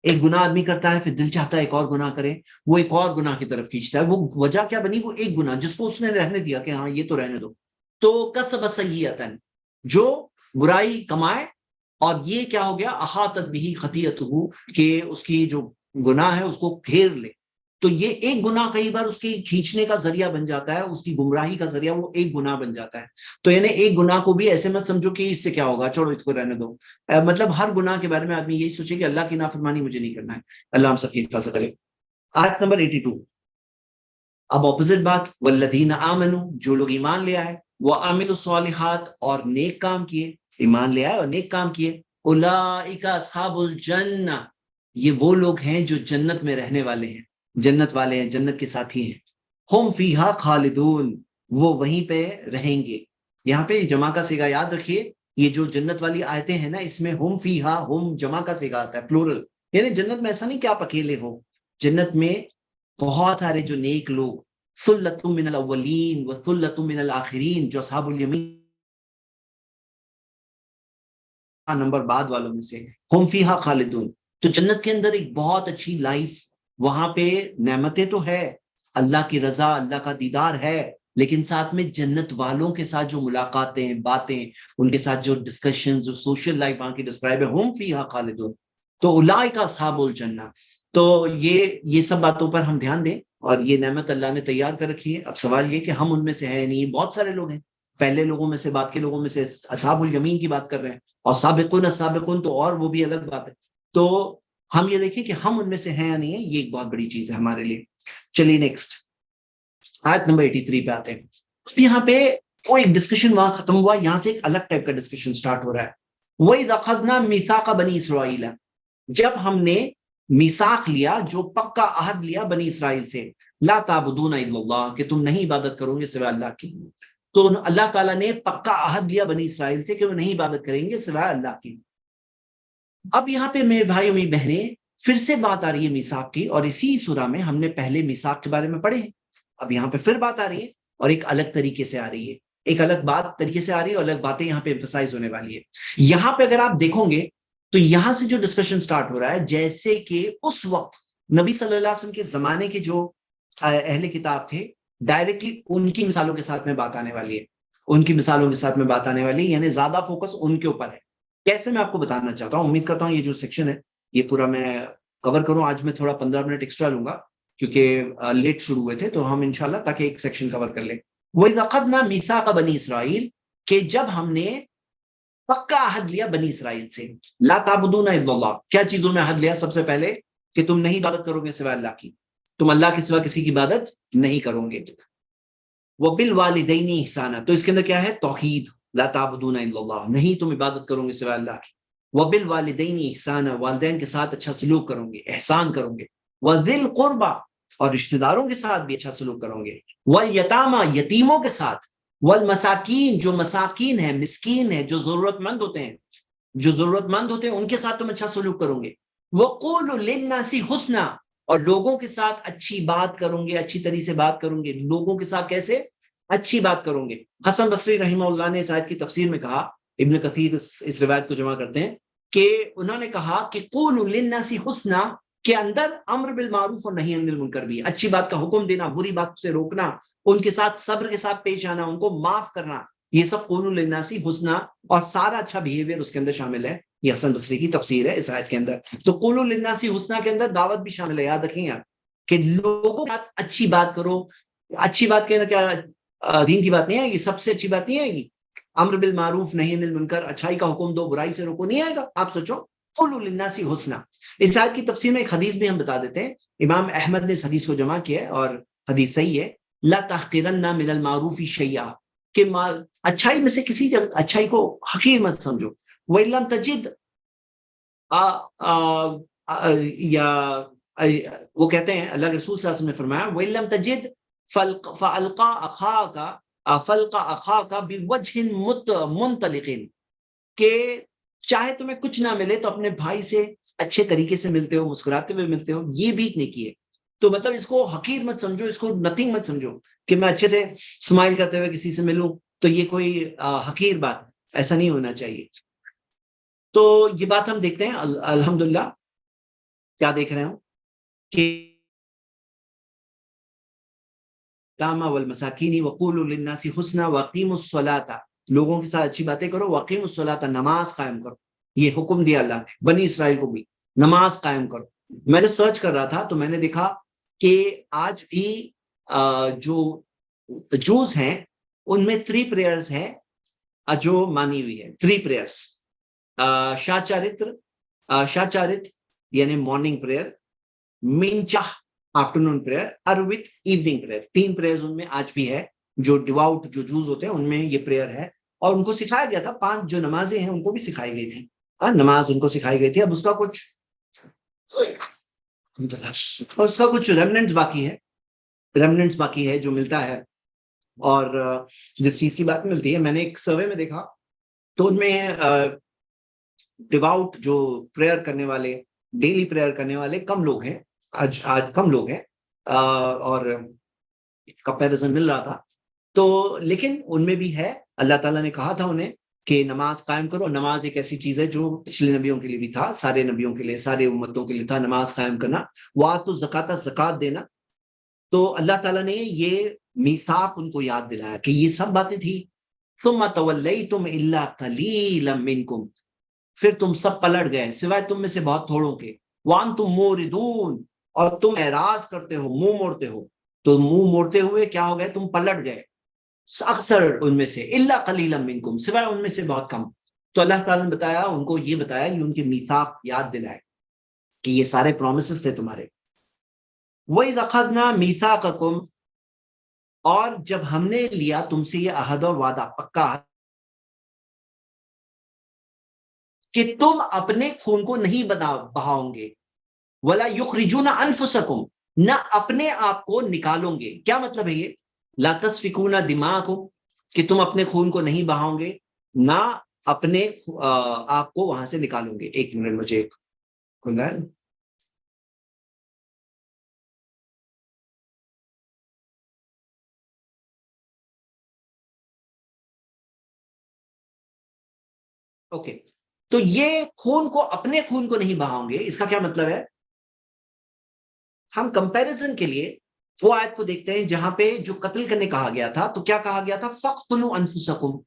ایک گناہ آدمی کرتا ہے، پھر دل چاہتا ہے ایک اور گناہ کرے، وہ ایک اور گناہ کی طرف کھینچتا ہے۔ وہ وجہ کیا بنی؟ وہ ایک گناہ جس کو اس نے رہنے دیا کہ ہاں یہ تو رہنے دو۔ تو کسب سیئۃ، جو برائی کمائے، اور یہ کیا ہو گیا؟ احاطت بہ خطیئتہ، کہ اس کی جو گناہ ہے اس کو گھیر لے۔ تو یہ ایک گناہ کئی بار اس کی کھینچنے کا ذریعہ بن جاتا ہے، اس کی گمراہی کا ذریعہ وہ ایک گناہ بن جاتا ہے۔ تو یعنی ایک گناہ کو بھی ایسے مت سمجھو کہ اس سے کیا ہوگا، چھوڑو اس کو رہنے دو۔ مطلب ہر گناہ کے بارے میں آدمی یہی سوچے کہ اللہ کی نافرمانی مجھے نہیں کرنا ہے۔ اللہ ہم سب کی حفاظت کرے۔ آیت نمبر 82، اب اپوزٹ بات، والذین آمنوا، جو لوگ ایمان لے آئے، وعملوا الصالحات، اور نیک کام کیے، ایمان لے آئے اور نیک کام کیے، اولئک اصحاب الجنہ، یہ وہ لوگ ہیں جو جنت میں رہنے والے ہیں، جنت والے ہیں، جنت کے ساتھی ہیں، ہم فیہا خالدون، وہ وہیں پہ رہیں گے۔ یہاں پہ جمع کا صیغہ یاد رکھیے، یہ جو جنت والی آیتیں ہیں نا، اس میں ہم فیہا، ہم جمع کا صیغہ آتا ہے، پلورل، یعنی جنت میں ایسا نہیں کہ آپ اکیلے ہو، جنت میں بہت سارے جو نیک لوگ، ثلۃ من الاولین وثلۃ من الاخرین، جو اصحاب الیمین نمبر بعد والوں میں سے، ہم فیہا خالدون۔ تو جنت کے اندر ایک بہت اچھی لائف، وہاں پہ نعمتیں تو ہے، اللہ کی رضا، اللہ کا دیدار ہے، لیکن ساتھ میں جنت والوں کے ساتھ جو ملاقاتیں، باتیں، ان کے ساتھ جو ڈسکشن، جو سوشل لائف وہاں کی ڈسکرائب ہے، ہم فیہا خالدون، تو اولئک اصحاب الجنہ۔ تو یہ سب باتوں پر ہم دھیان دیں، اور یہ نعمت اللہ نے تیار کر رکھی ہے۔ اب سوال یہ کہ ہم ان میں سے ہیں نہیں، بہت سارے لوگ ہیں، پہلے لوگوں میں سے، بعد کے لوگوں میں سے، اصحاب الیمین کی بات کر رہے ہیں، اور سابقون السابقون تو اور وہ بھی الگ بات ہے۔ تو ہم یہ دیکھیں کہ ہم ان میں سے ہیں یا نہیں ہیں، یہ ایک بہت بڑی چیز ہے ہمارے لیے۔ چلیے نیکسٹ آیت نمبر 83 پہ آتے ہیں۔ یہاں پہ وہ ایک ڈسکشن وہاں ختم ہوا، یہاں سے ایک الگ ٹائپ کا ڈسکشن سٹارٹ ہو رہا ہے۔ وَإِذْ أَخَذْنَا مِيثَاقَ بَنِي إِسْرَائِيلَ، جب ہم نے میثاق لیا، جو پکا عہد لیا بنی اسرائیل سے، لا تعبدون الا اللہ، کہ تم نہیں عبادت کرو گے سوائے اللہ کی۔ تو اللہ تعالیٰ نے پکا عہد لیا بنی اسرائیل سے کہ وہ نہیں عبادت کریں گے سوائے اللہ کی۔ اب یہاں پہ میرے بھائی اور میری بہنیں، پھر سے بات آ رہی ہے میثاق کی، اور اسی سورہ میں ہم نے پہلے میثاق کے بارے میں پڑھے ہیں، اب یہاں پہ پھر بات آ رہی ہے، اور ایک الگ طریقے سے آ رہی ہے، ایک الگ بات طریقے سے آ رہی ہے، اور الگ باتیں یہاں پہ ایمفسائز ہونے والی ہے۔ یہاں پہ اگر آپ دیکھو گے تو یہاں سے جو ڈسکشن سٹارٹ ہو رہا ہے، جیسے کہ اس وقت نبی صلی اللہ علیہ وسلم کے زمانے کے جو اہل کتاب تھے، ڈائریکٹلی ان کی مثالوں کے ساتھ میں بات آنے والی ہے، ان کی مثالوں کے ساتھ میں بات آنے والی ہے، یعنی زیادہ فوکس ان کے اوپر ہے۔ کیسے، میں آپ کو بتانا چاہتا ہوں، امید کرتا ہوں یہ جو سیکشن ہے یہ پورا میں کور کروں۔ آج میں تھوڑا 15 منٹ ایکسٹرا لوں گا کیونکہ لیٹ شروع ہوئے تھے، تو ہم انشاءاللہ تاکہ ایک سیکشن کور کر لیں۔ وَإِذْ أَخَذْنَا مِيثَاقَ بَنِي إِسْرَائِيلَ، کہ جب ہم نے پکا عہد لیا بنی اسرائیل سے، لا تعبدون الا اللہ، کیا چیزوں میں عہد لیا؟ سب سے پہلے کہ تم نہیں عبادت کرو گے سوائے اللہ کی، تم اللہ کے سوا کسی کی عبادت نہیں کرو گے۔ وَبِالْوَالِدَيْنِ إِحْسَانًا، تو اس کے اندر کیا ہے؟ توحید، لا تعبدون الا اللہ، نہیں تم عبادت کرو گے سوائے اللہ کی۔ وَبِالْوَالِدَيْنِ إِحْسَانًا، والدین کے ساتھ اچھا سلوک کرو گے، احسان کرو گے۔ وَذِي الْقُرْبَى، اور رشتہ داروں کے ساتھ بھی اچھا سلوک کرو گے۔ وَالْيَتَامَى، یتیموں کے ساتھ۔ والمساکین، جو مساکین ہیں، مسکین ہیں، جو ضرورت مند ہوتے ہیں، جو ضرورت مند ہوتے ہیں، ان کے ساتھ تم اچھا سلوک کرو گے۔ وَقُولُوا لِلنَّاسِ حُسْنًا، اور لوگوں کے ساتھ اچھی بات کروں گے، اچھی طریقے سے بات کروں گے۔ لوگوں کے ساتھ کیسے؟ اچھی بات کروں گے۔ حسن بصری رحمہ اللہ نے اس آیت کی تفسیر میں کہا، ابن کثیر اس روایت کو جمع کرتے ہیں، کہ انہوں نے کہا کہ قُولُوا لِلنَّاسِ حُسْنًا کے اندر امر بالمعروف اور نہی عن المنکر بھی، اچھی بات کا حکم دینا، بری بات سے روکنا، ان کے ساتھ صبر کے ساتھ پیش آنا، ان کو معاف کرنا، یہ سب قولوا للناس حسنا، اور سارا اچھا بیہیویئر اس کے اندر شامل ہے. یہ حسن بصری کی تفسیر ہے اس آیت کے اندر. تو قولوا للناس حسنا کے اندر دعوت بھی شامل ہے. یاد رکھیں آپ کہ لوگوں کے ساتھ اچھی بات کرو. اچھی بات کہنا کیا دین کی بات نہیں آئے گی؟ سب سے اچھی بات نہیں آئے گی؟ امر بالمعروف نہی عن المنکر، اچھائی کا حکم دو برائی سے روکو، نہیں آئے گا؟ آپ سوچو قولوا للناس حسنا. اس آیت کی تفسیر میں ایک حدیث بھی ہم بتا دیتے ہیں. امام احمد نے اس حدیث کو جمع کیا ہے اور حدیث صحیح ہے. لا تحقرن من المعروف شیئا، کہ اچھائی میں سے کسی اچھائی کو حقیر مت سمجھو. وَإِن لَمْ تَجِدْ یا وہ کہتے ہیں اللہ کے رسول صلی اللہ علیہ وسلم نے فرمایا وَإِن لَمْ تَجِدْ فَأَلْقَى أَخَاكَ بِوَجْهٍ مُنْطَلِقٍ، کہ چاہے تمہیں کچھ نہ ملے تو اپنے بھائی سے اچھے طریقے سے ملتے ہو، مسکراتے ہوئے ملتے ہو، یہ بھی نیکی ہے. تو مطلب اس کو حقیر مت سمجھو، اس کو نتھنگ مت سمجھو کہ میں اچھے سے اسمائل کرتے ہوئے کسی سے ملوں تو یہ کوئی حقیر بات، ایسا نہیں ہونا چاہیے. تو یہ بات ہم دیکھتے ہیں الحمدللہ. کیا دیکھ رہے ہوں کہ تاما والمساکین وقولوا للناس حسنا واقیموا الصلاۃ، لوگوں کے ساتھ اچھی باتیں کرو. واقیموا الصلاۃ، نماز قائم کرو. یہ حکم دیا اللہ نے بنی اسرائیل کو بھی، نماز قائم کرو. میں نے سرچ کر رہا تھا تو میں نے دیکھا کہ آج بھی جو جوز ہیں ان میں 3 پریئرز ہیں جو مانی ہوئی ہے. 3 پریئرز، شاچارت یعنی مارننگ پریئر، منچاہ آفٹرنون پریئر، اور وتھ ایوننگ پریئر. 3 پریئرز ان میں آج بھی ہے. جو ڈیواؤٹ جو جوز ہوتے ہیں ان میں یہ پریئر ہے، اور ان کو سکھایا گیا تھا. 5 جو نمازیں ہیں ان کو بھی سکھائی گئی تھی. نماز ان کو سکھائی گئی تھی. اب اس کا کچھ ریمننٹس باقی ہے جو ملتا ہے. اور جس چیز کی بات ملتی ہے، میں نے ایک سروے میں دیکھا تو ان میں ڈیواؤٹ جو پریئر کرنے والے، ڈیلی پریئر کرنے والے کم لوگ ہیں. آج کم لوگ ہیں، اور کمپیریزن مل رہا تھا. تو لیکن ان میں بھی ہے. اللہ تعالیٰ نے کہا تھا انہیں کہ نماز قائم کرو. نماز ایک ایسی چیز ہے جو پچھلے نبیوں کے لیے بھی تھا، سارے نبیوں کے لیے، سارے امتوں کے لیے تھا نماز قائم کرنا. وآتوا الزکاۃ، زکات دینا. تو اللہ تعالیٰ نے یہ میثاق ان کو یاد دلایا کہ یہ سب باتیں تھی. ثم تولیتم الا قلیلا منکم، پھر تم سب پلٹ گئے سوائے تم میں سے بہت تھوڑوں کے. وانتم موردون، اور تم اعراض کرتے ہو، منہ موڑتے ہو. تو منہ موڑتے ہوئے کیا ہو گئے؟ تم پلٹ گئے اکثر ان میں سے. الا قلیلا منکم، سوائے ان میں سے بہت کم. تو اللہ تعالیٰ نے بتایا ان کو، یہ بتایا کہ ان کے میثاق یاد دلائے کہ یہ سارے پرومسز تھے تمہارے. وَإِذْ أَخَذْنَا مِيثَاقَكُمْ، اور جب ہم نے لیا تم سے یہ عہد اور وعدہ پکا کہ تم اپنے خون کو نہیں بہاؤ گے. وَلَا يُخْرِجُونَ أَنفُسَكُمْ، نہ اپنے آپ کو نکالو گے. کیا مطلب ہے یہ؟ لا تسفکون دماءکم، کہ تم اپنے خون کو نہیں بہاؤ گے، نہ اپنے آپ کو وہاں سے نکالو گے. ایک منٹ مجھے کھلا ہے. اوکے، تو یہ خون کو، اپنے خون کو نہیں بہاؤ گے، اس کا کیا مطلب ہے؟ ہم کمپیریزن کے لیے وہ آیت کو دیکھتے ہیں جہاں پہ جو قتل کرنے کہا گیا تھا. تو کیا کہا گیا تھا؟ فَاقْتُلُوا أَنفُسَكُمْ،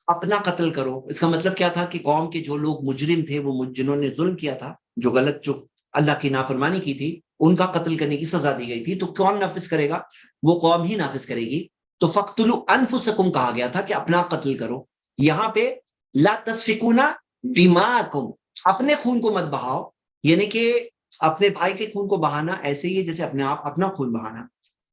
اپنا قتل کرو. اس کا مطلب کیا تھا کہ قوم کے جو لوگ مجرم تھے، وہ جنہوں نے ظلم کیا تھا، جو غلط، جو اللہ کی نافرمانی کی تھی، ان کا قتل کرنے کی سزا دی گئی تھی. تو کون نافذ کرے گا؟ وہ قوم ہی نافذ کرے گی. تو فَاقْتُلُوا أَنفُسَكُمْ کہا گیا تھا کہ اپنا قتل کرو. یہاں پہ لا تسفکون دماءکم، اپنے خون کو مت بہاؤ، یعنی کہ اپنے بھائی کے خون کو بہانا ایسے ہی ہے جیسے اپنے آپ اپنا خون بہانا.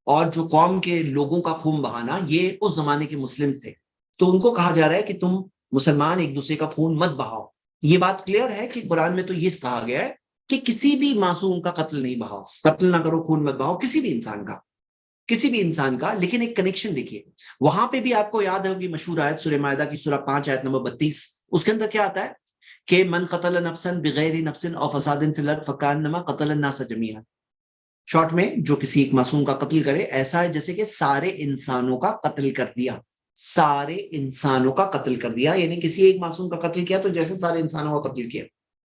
اور جو قوم کے لوگوں کا خون بہانا، یہ اس زمانے کے مسلم تھے. تو ان کو کہا جا رہا ہے کہ تم مسلمان ایک دوسرے کا خون مت بہاؤ. یہ بات کلیئر ہے کہ قرآن میں تو یہ کہا گیا ہے کہ کسی بھی معصوم کا قتل نہیں بہاؤ، قتل نہ کرو، خون مت بہاؤ کسی بھی انسان کا. لیکن ایک کنیکشن دیکھیے وہاں پہ بھی. آپ کو یاد ہوگی مشہور آیت سورہ مائدہ کی سورہ 5 آیت نمبر 32، اس کے اندر کیا آتا ہے کہ من قتل نفسا بغیر نفس او فساد فی الارض فکانما قتل الناس جميعا. شارٹ میں، جو کسی ایک معصوم کا قتل کرے ایسا ہے جیسے کہ سارے انسانوں کا قتل کر دیا. سارے انسانوں کا قتل کر دیا، یعنی کسی ایک معصوم کا قتل کیا تو جیسے سارے انسانوں کا قتل کیا.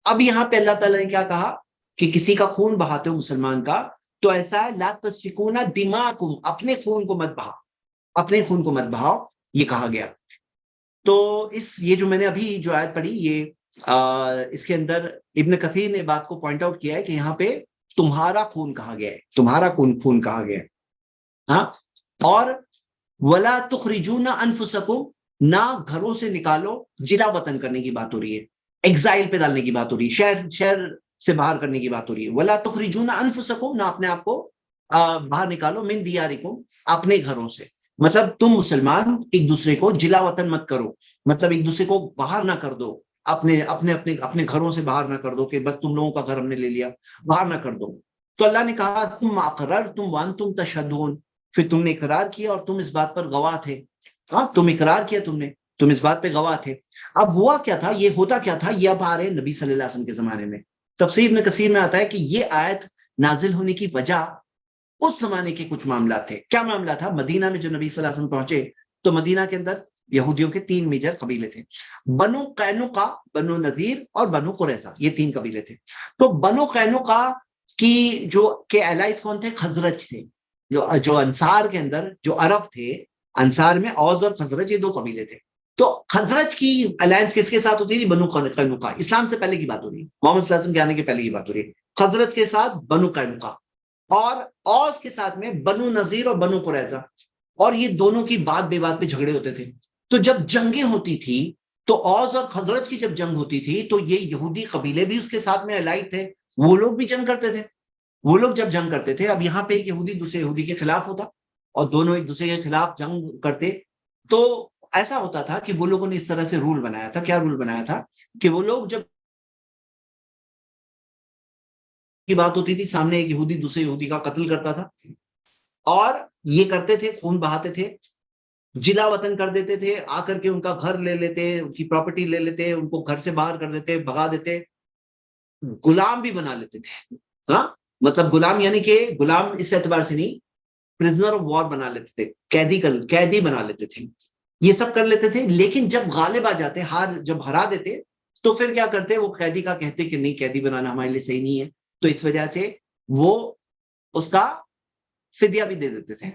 اب یہاں پہ اللہ تعالیٰ نے کیا کہا کہ کسی کا خون بہاتے ہو مسلمان کا، تو ایسا ہے لا تسفکون دماءکم، اپنے خون کو مت بہاؤ، اپنے خون کو مت بہاؤ، یہ کہا گیا. تو یہ جو میں نے ابھی جو آیت پڑھی یہ اس کے اندر ابن کثیر نے بات کو پوائنٹ آؤٹ کیا ہے کہ یہاں پہ تمہارا خون کہا گیا ہے، تمہارا خون کہا گیا ہے. ہاں، اور ولا تخرجون انفسکم، نہ گھروں سے نکالو، جلا وطن کرنے کی بات ہو رہی ہے، ایگزائل پہ ڈالنے کی بات ہو رہی ہے، شہر سے باہر کرنے کی بات ہو رہی ہے. ولا تخرجون انفسکم، نہ اپنے آپ کو باہر نکالو، من دیارکم، اپنے گھروں سے. مطلب تم مسلمان ایک دوسرے کو جلا وطن مت کرو، مطلب ایک دوسرے کو باہر نہ کر دو، اپنے گھروں سے باہر نہ کر دو کہ بس تم لوگوں کا گھر ہم نے لے لیا، باہر نہ کر دو. تو اللہ نے کہا ثم اقررتم وانتم تشهدون، پھر تم نے اقرار کیا اور تم اس بات پر گواہ تھے. ہاں، تم اقرار کیا، تم اس بات پہ گواہ تھے. اب ہوا کیا تھا، یہ ہوتا کیا تھا، یہ اب آ رہے نبی صلی اللہ علیہ وسلم کے زمانے میں. تفسیر ابن کثیر میں آتا ہے کہ یہ آیت نازل ہونے کی وجہ اس زمانے کے کچھ معاملات تھے. کیا معاملہ تھا؟ مدینہ میں جو نبی صلی اللہ علیہ وسلم پہنچے تو مدینہ کے اندر یہودیوں کے 3 میجر قبیلے تھے، بنو قینقاع، بنو نذیر اور بنو قریظہ، یہ 3 قبیلے تھے. تو بنو قینقاع کی کے الائز کون تھے؟ خزرج تھے. جو انصار کے اندر جو عرب تھے، انصار میں اوس اور خزرج یہ 2 قبیلے تھے. تو خزرج کی الائنس کس کے ساتھ ہوتی تھی؟ بنو قینقاع. اسلام سے پہلے کی بات ہو رہی ہے، محمد صلی اللہ علیہ وسلم کے آنے کے پہلے کی بات ہو رہی ہے. خزرج کے ساتھ بنو قینقاع، اور اوس کے ساتھ میں بنو نذیر اور بنو قریظہ. اور یہ دونوں کی بات بے بات پہ جھگڑے ہوتے تھے. تو جب جنگیں ہوتی تھی تو اوس اور خزرج کی جب جنگ ہوتی تھی تو یہ یہودی قبیلے بھی اس کے ساتھ میں الائڈ تھے، وہ لوگ بھی جنگ کرتے تھے. وہ لوگ جب جنگ کرتے تھے، اب یہاں پہ ایک یہودی دوسرے یہودی کے خلاف ہوتا اور دونوں ایک دوسرے کے خلاف جنگ کرتے، تو ایسا ہوتا تھا کہ وہ لوگوں نے اس طرح سے رول بنایا تھا. کیا رول بنایا تھا؟ کہ وہ لوگ جب کی بات ہوتی تھی، سامنے ایک یہودی دوسرے یہودی کا قتل کرتا تھا، اور یہ کرتے تھے، خون بہاتے تھے، جلا وطن کر دیتے تھے، آ کر کے ان کا گھر لے لیتے، ان کی پراپرٹی لے لیتے، ان کو گھر سے باہر کر دیتے، بھگا دیتے، غلام بھی بنا لیتے تھے. ہاں، مطلب غلام یعنی کہ غلام اس اعتبار سے نہیں، پرزنر آف وار بنا لیتے تھے، قیدی بنا لیتے تھے، یہ سب کر لیتے تھے. لیکن جب غالب آ جاتے، جب ہرا دیتے، تو پھر کیا کرتے؟ وہ قیدی کا کہتے کہ نہیں، قیدی بنانا ہمارے لیے صحیح نہیں ہے. تو اس وجہ سے وہ اس کا فدیہ بھی دے دیتے تھے،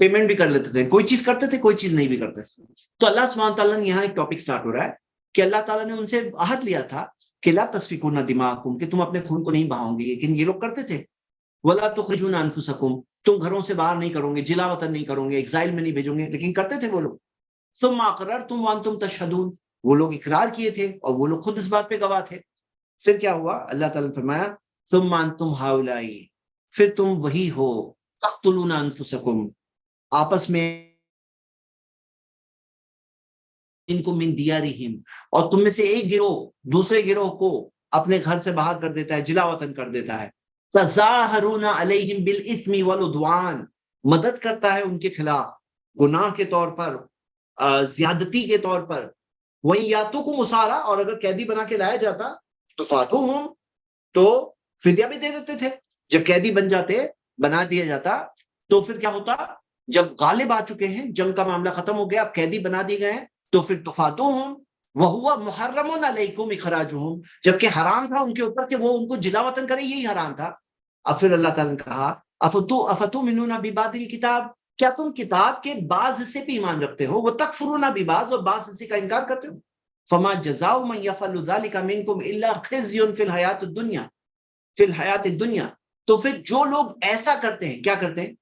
پیمنٹ بھی کر لیتے تھے، کوئی چیز کرتے تھے، کوئی چیز نہیں بھی کرتے تھے. تو اللہ سبحانہ تعالیٰ نے یہاں ایک ٹاپک سٹارٹ ہو رہا ہے کہ اللہ تعالیٰ نے ان سے عہد لیا تھا کہ لا تسفکون دماءکم، کہ تم اپنے خون کو نہیں بہاؤ گے. لیکن یہ لوگ کرتے تھے. ولا تخرجون انفسکم، تم گھروں سے باہر نہیں کرو گے، جلا وطن نہیں کرو گے، ایگزائل میں نہیں بھیجو گے، لیکن کرتے تھے وہ لوگ. ثم اقررتم وانتم تشهدون، وہ لوگ اقرار کیے تھے اور وہ لوگ خود اس بات پہ گواہ تھے. پھر کیا ہوا؟ اللہ تعالیٰ نے فرمایا ثم انتم هؤلاء، پھر تم وہی ہو، تقتلون انفسکم، آپس میں ان کو من دیارہم، اور تم میں سے ایک گروہ دوسرے گروہ کو اپنے گھر سے باہر کر دیتا ہے، جلا وطن کر دیتا ہے. تظاہرون علیہم بالاثم والعدوان، مدد کرتا ہے ان کے خلاف گناہ کے طور پر، زیادتی کے طور پر. وہیں یاتوکم اسارا، اور اگر قیدی بنا کے لایا جاتا تو فاتوہم، تو فدیہ بھی دے دیتے تھے. جب قیدی بنا دیا جاتا تو پھر کیا ہوتا؟ جب غالب آ چکے ہیں، جنگ کا معاملہ ختم ہو گیا، اب قیدی بنا دیے گئے ہیں، تو پھر تفاتوہم وہو محرم علیکم اخراجہم، جبکہ حرام تھا ان کے اوپر کہ وہ ان کو جلا وطن کرے، یہی حرام تھا. اب پھر اللہ تعالیٰ نے کہا افتؤمنون ببعض الکتاب، کیا تم کتاب کے بعض حصے پہ ایمان رکھتے ہو؟ وتکفرون ببعض، اور بعض حصے کا انکار کرتے ہو. فما جزاء من يفعل ذلك منكم الا خزي في الحیات الدنیا، فی الحیات الدنیا. تو پھر جو لوگ ایسا کرتے ہیں، کیا کرتے ہیں؟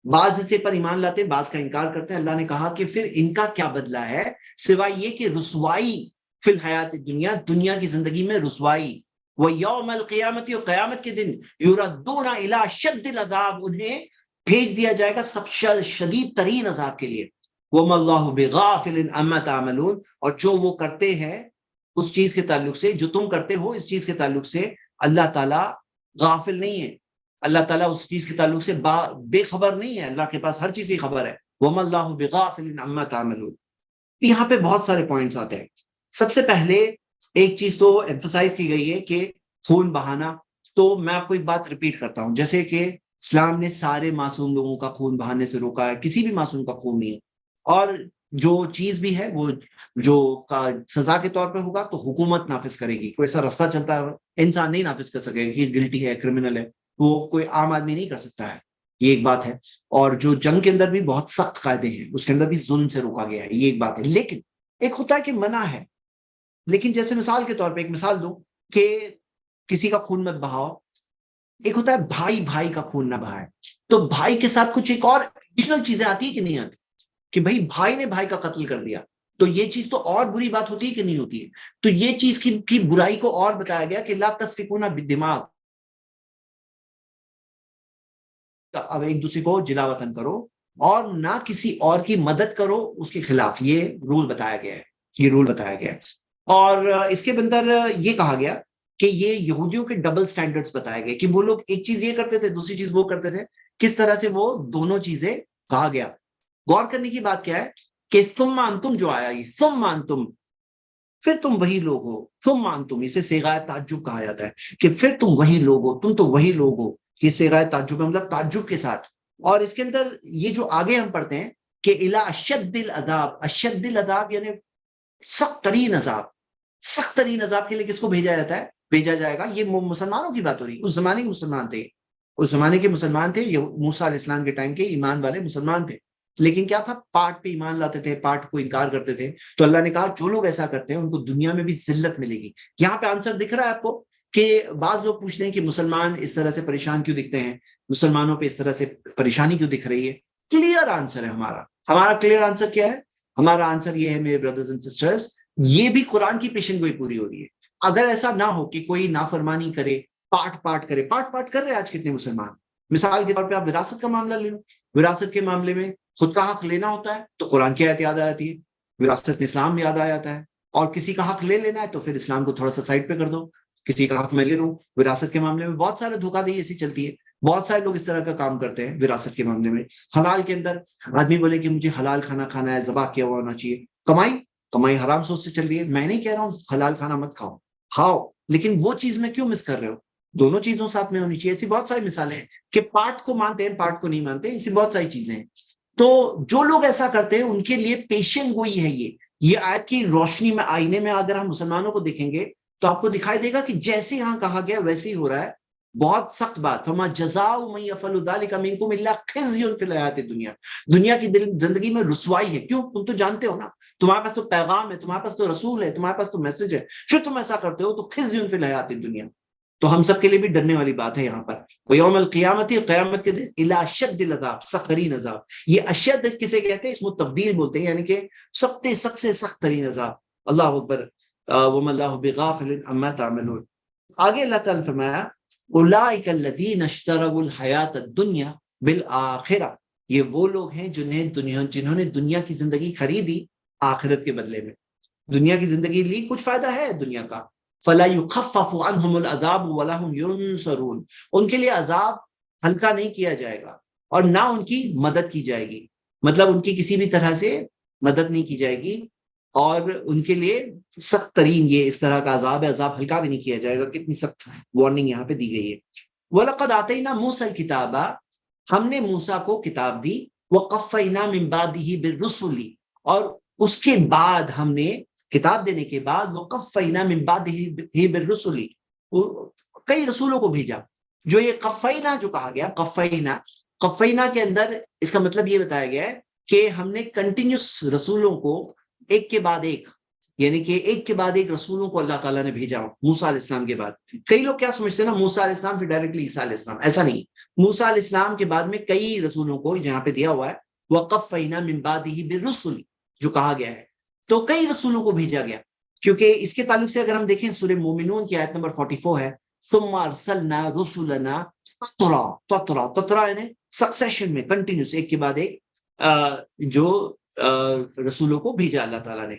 بعض حصے پر ایمان لاتے ہیں، بعض کا انکار کرتے ہیں. اللہ نے کہا کہ پھر ان کا کیا بدلہ ہے سوائے یہ کہ رسوائی فی الحیات الدنیا، دنیا کی زندگی میں رسوائی. وہ یوم القیامت، قیامت کے دن یردون الی اشد العذاب، انہیں بھیج دیا جائے گا سب شدید ترین عذاب کے لیے. وما اللہ بغافل عما تعملون، اور جو وہ کرتے ہیں اس چیز کے تعلق سے، جو تم کرتے ہو اس چیز کے تعلق سے، اللہ تعالیٰ غافل نہیں ہے. اللہ تعالیٰ اس چیز کے تعلق سے بے خبر نہیں ہے، اللہ کے پاس ہر چیز کی خبر ہے. وما اللہ بغافل عما تعملون. یہاں پہ بہت سارے پوائنٹس آتے ہیں. سب سے پہلے ایک چیز تو ایمفسائز کی گئی ہے کہ خون بہانا. تو میں آپ کو ایک بات ریپیٹ کرتا ہوں، جیسے کہ اسلام نے سارے معصوم لوگوں کا خون بہانے سے روکا ہے، کسی بھی معصوم کا خون نہیں ہے. اور جو چیز بھی ہے وہ جو سزا کے طور پہ ہوگا تو حکومت نافذ کرے گی. کوئی ایسا راستہ چلتا ہے انسان نہیں نافذ کر سکے کہ گلٹی ہے، کرمنل ہے، وہ کوئی عام آدمی نہیں کر سکتا ہے. یہ ایک بات ہے. اور جو جنگ کے اندر بھی بہت سخت قاعدے ہیں، اس کے اندر بھی ظلم سے روکا گیا ہے، یہ ایک بات ہے. لیکن ایک ہوتا ہے کہ منع ہے، لیکن جیسے مثال کے طور پہ ایک مثال دوں کہ کسی کا خون مت بہاؤ، ایک ہوتا ہے بھائی بھائی کا خون نہ بہائے، تو بھائی کے ساتھ کچھ ایک اور ایڈیشنل چیزیں آتی ہے کہ نہیں آتی، کہ بھائی بھائی نے بھائی کا قتل کر دیا، تو یہ چیز تو اور بری بات ہوتی ہے کہ نہیں ہوتی ہے؟ تو یہ چیز کی برائی کو اور بتایا گیا کہ لا تسفکون بالدماء، اب ایک دوسرے کو جلا وطن کرو اور نہ کسی اور کی مدد کرو اس کے خلاف، یہ رول بتایا گیا ہے، یہ رول بتایا گیا ہے۔ اور اس کے اندر یہ کہا گیا کہ یہ یہودیوں کے ڈبل سٹینڈرڈز بتائے گئے کہ وہ لوگ ایک چیز یہ کرتے تھے، دوسری چیز وہ کرتے تھے، کس طرح سے وہ دونوں چیزیں کہا گیا۔ غور کرنے کی بات کیا ہے کہ ثم انتم جو آیا، یہ ثم انتم، پھر تم وہی لوگ ہو، ثم انتم، اسے صیغہ تعجب کہا جاتا ہے کہ پھر تم وہی لوگ ہو، تم تو وہی لوگ ہو، یہ صیغہ تعجب ہے، مطلب تعجب کے ساتھ۔ اور اس کے اندر یہ جو آگے ہم پڑھتے ہیں کہ الی اشد العذاب، اشد العذاب یعنی سخت ترین عذاب، سخت ترین عذاب کے لیے کس کو بھیجا جاتا ہے، بھیجا جائے گا۔ یہ مسلمانوں کی بات ہو رہی ہے، اس زمانے کے مسلمان تھے، اس زمانے کے مسلمان تھے، یہ موسیٰ علیہ السلام کے ٹائم کے ایمان والے مسلمان تھے، لیکن کیا تھا، پارٹ پہ ایمان لاتے تھے، پارٹ کو انکار کرتے تھے۔ تو اللہ نے کہا جو لوگ ایسا کرتے ہیں ان کو دنیا میں بھی ذلت ملے گی۔ یہاں پہ آنسر دکھ رہا ہے آپ کو کہ بعض لوگ پوچھتے ہیں کہ مسلمان اس طرح سے پریشان کیوں دکھتے ہیں، مسلمانوں پہ اس طرح سے پریشانی کیوں دکھ رہی ہے؟ کلیئر آنسر ہے ہمارا کلیئر آنسر کیا ہے؟ ہمارا آنسر یہ ہے میرے بردرز اینڈ سسٹرز، یہ بھی قرآن کی پیشن گوئی پوری ہو رہی ہے۔ اگر ایسا نہ ہو کہ کوئی نافرمانی کرے، پارٹ پارٹ کرے، پارٹ پارٹ کر رہے ہیں آج کتنے مسلمان۔ مثال کے طور پہ آپ وراثت کا معاملہ لے لو، وراثت کے معاملے میں خود کا حق لینا ہوتا ہے تو قرآن کی آیت یاد آ جاتی ہے، وراثت میں اسلام یاد آ جاتا ہے، اور کسی کا حق لے لینا ہے تو پھر اسلام کو تھوڑا سا سائڈ پہ کر دو، کسی کا حق میں لے لوں۔ وراثت کے معاملے میں بہت سارے دھوکہ دہی ایسی چلتی ہے، بہت سارے لوگ اس طرح کا کام کرتے ہیں وراثت کے معاملے میں۔ حلال کے اندر آدمی بولے کہ مجھے حلال کھانا کھانا ہے، ذبح کیا ہوا ہونا چاہیے، کمائی حرام سوچ سے چل رہی ہے، میں نہیں کہہ رہا ہوں حلال کھانا مت کھاؤ، لیکن وہ چیز میں کیوں مس کر رہے ہو؟ دونوں چیزوں ساتھ میں ہونی چاہیے۔ ایسی بہت ساری مثالیں ہیں کہ پارٹ کو مانتے ہیں، پارٹ کو نہیں مانتے، ایسی بہت ساری چیزیں ہیں۔ تو جو لوگ ایسا کرتے ہیں ان کے لیے پیشن گوئی ہے یہ آیت کی روشنی میں، آئینے میں اگر ہم مسلمانوں کو دیکھیں گے تو آپ کو دکھائی دے گا کہ جیسے یہاں کہا گیا ویسے ہی ہو رہا ہے۔ بہت سخت بات، فما جزاء من یفعل ذلک منکم الا خزی فی الحیات الدنیا، دنیا کی زندگی میں رسوائی ہے۔ کیوں؟ تم تو جانتے ہو نا، تمہارے پاس تو پیغام ہے، تمہارے پاس تو رسول ہے، تمہارے پاس تو میسج ہے، پھر تم ایسا کرتے ہو تو خزی فی الحیات الدنیا۔ تو ہم سب کے لیے بھی ڈرنے والی بات ہے یہاں پر، ویوم القیامت، قیامت کے دن، الی اشد العذاب، سخت ترین عذاب۔ یہ اشد کسے کہتے ہیں؟ اس کو تفضیل بولتے ہیں، یعنی کہ سخت سے سخت ترین عذاب۔ اللہ اکبر، وما اللہ بغافل عما تعملون۔ آگے اللہ تعالیٰ نے فرمایا اولئک الذین اشتروا الحیات الدنیا بالآخرہ، یہ وہ لوگ ہیں جنہوں نے دنیا کی زندگی خریدی آخرت کے بدلے میں، دنیا کی زندگی لی، کچھ فائدہ ہے دنیا کا، فلا یخفف عنہم العذاب ولا هم ینصرون، ان کے لیے عذاب ہلکا نہیں کیا جائے گا اور نہ ان کی مدد کی جائے گی، مطلب ان کی کسی بھی طرح سے مدد نہیں کی جائے گی، اور ان کے لیے سخت ترین یہ اس طرح کا عذاب ہے، عذاب ہلکا بھی نہیں کیا جائے گا۔ کتنی سخت وارننگ یہاں پہ دی گئی ہے۔ وَلَقَدْ آتَيْنَا مُوسَى الْكِتَابَ، ہم نے موسیٰ کو کتاب دی، وَقَفَّيْنَا مِن بَعْدِهِ بِالرُّسُلِ، اور اس کے بعد ہم نے کتاب دینے کے بعد وَقَفَّيْنَا مِن بَعْدِهِ بِالرُّسُلِ، کئی رسولوں کو بھیجا۔ جو یہ قفینا جو کہا گیا، قفینا کے اندر اس کا مطلب یہ بتایا گیا ہے کہ ہم نے کنٹینیوس رسولوں کو ایک کے بعد ایک، یعنی کہ ایک کے بعد ایک رسولوں کو اللہ تعالیٰ نے بھیجا موسیٰ علیہ السلام کے بعد۔ کئی لوگ کیا سمجھتے ہیں نا، موسیٰ علیہ السلام پھر ڈائریکٹلی عیسیٰ علیہ السلام، ایسا نہیں، موسیٰ علیہ السلام کے بعد میں کئی رسولوں کو یہاں پہ دیا ہوا ہے، وَقَفَّيْنَا مِن بَعْدِهِ بِالرُّسُلِ جو کہا گیا ہے، تو کئی رسولوں کو بھیجا گیا۔ کیونکہ اس کے تعلق سے اگر ہم دیکھیں سورہ مومنون کی آیت نمبر 44 ہے، ثُمَّ أَرْسَلْنَا رُسُلَنَا تَتْرَىٰ یعنی سکسیشن میں، کنٹینیوس، ایک کے بعد ایک جو رسولوں کو بھیجا اللہ تعالیٰ نے۔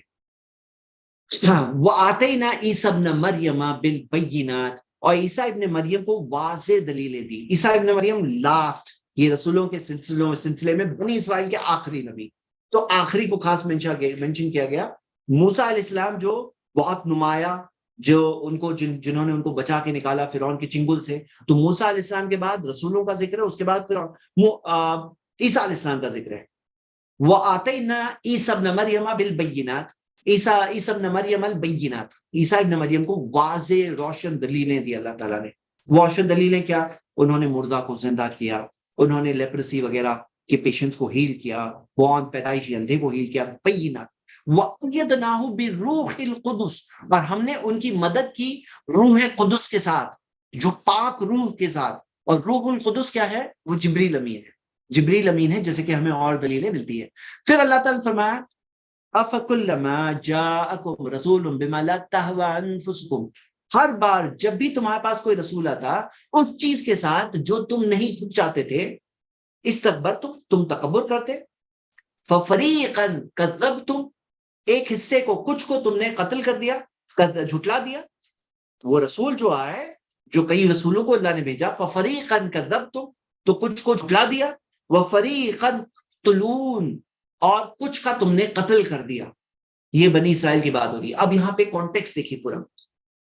وَآتَيْنَا عِيسَى ابْنَ مَرْيَمَ بِالْبَيِّنَاتِ، اور عیسیٰ ابن مریم کو واضح دلیلیں دی۔ عیسیٰ ابن مریم لاسٹ، یہ رسولوں کے سلسلے میں بنی اسرائیل کے آخری نبی، تو آخری کو خاص منشن کیا گیا۔ موسیٰ علیہ السلام جو بہت نمایاں، جو ان کو جنہوں نے ان کو بچا کے نکالا فرعون کے چنگل سے، تو موسیٰ علیہ السلام کے بعد رسولوں کا ذکر ہے، اس کے بعد عیسیٰ علیہ السلام کا ذکر ہے۔ وَآتَيْنَا عِيسَى ابْنَ مَرْيَمَ بِالْبَيِّنَاتِ، عیسیٰ ابن مریم البینات، عیسیٰ ابن مریم کو واضح روشن دلیلیں دی اللہ تعالیٰ نے۔ روشن دلیلیں کیا؟ انہوں نے مردہ کو زندہ کیا، انہوں نے لیپرسی وغیرہ کے پیشنٹس کو ہیل کیا، پیدائشی اندھے کو ہیل کیا، بینات۔ وَأَيَّدْنَاهُ بِالرُّوحِ الْقُدُسِ، اور ہم نے ان کی مدد کی روح قدس کے ساتھ، جو پاک روح کے ساتھ. اور روح القدس کیا ہے؟ وہ جبریل امین ہے. جبریل امین ہے، جیسے کہ ہمیں اور دلیلیں ملتی ہے. پھر اللہ تعالیٰ نے فرمایا أَفَكُلَّمَا جَاءَكُمْ رَسُولٌ بِمَا لَا تَهْوَىٰ أَنفُسُكُمْ، ہر بار جب بھی تمہارے پاس کوئی رسول آتا اس چیز کے ساتھ جو تم نہیں خود چاہتے تھے، استکبرتم، تم تکبر کرتے. فَفَرِيقًا كَذَّبْتُمْ، ایک حصے کو، کچھ کو تم نے قتل کر دیا، جھٹلا دیا. وہ رسول جو آئے، جو کئی رسولوں کو اللہ نے بھیجا، فَفَرِيقًا كَذَّبْتُمْ، تو کچھ کو جھٹلا دیا، وَفَرِيقًا تُقْتُلُونَ، اور کچھ کا تم نے قتل کر دیا. یہ بنی اسرائیل کی بات ہو رہی ہے. اب یہاں پہ کانٹیکسٹ دیکھیے پورا.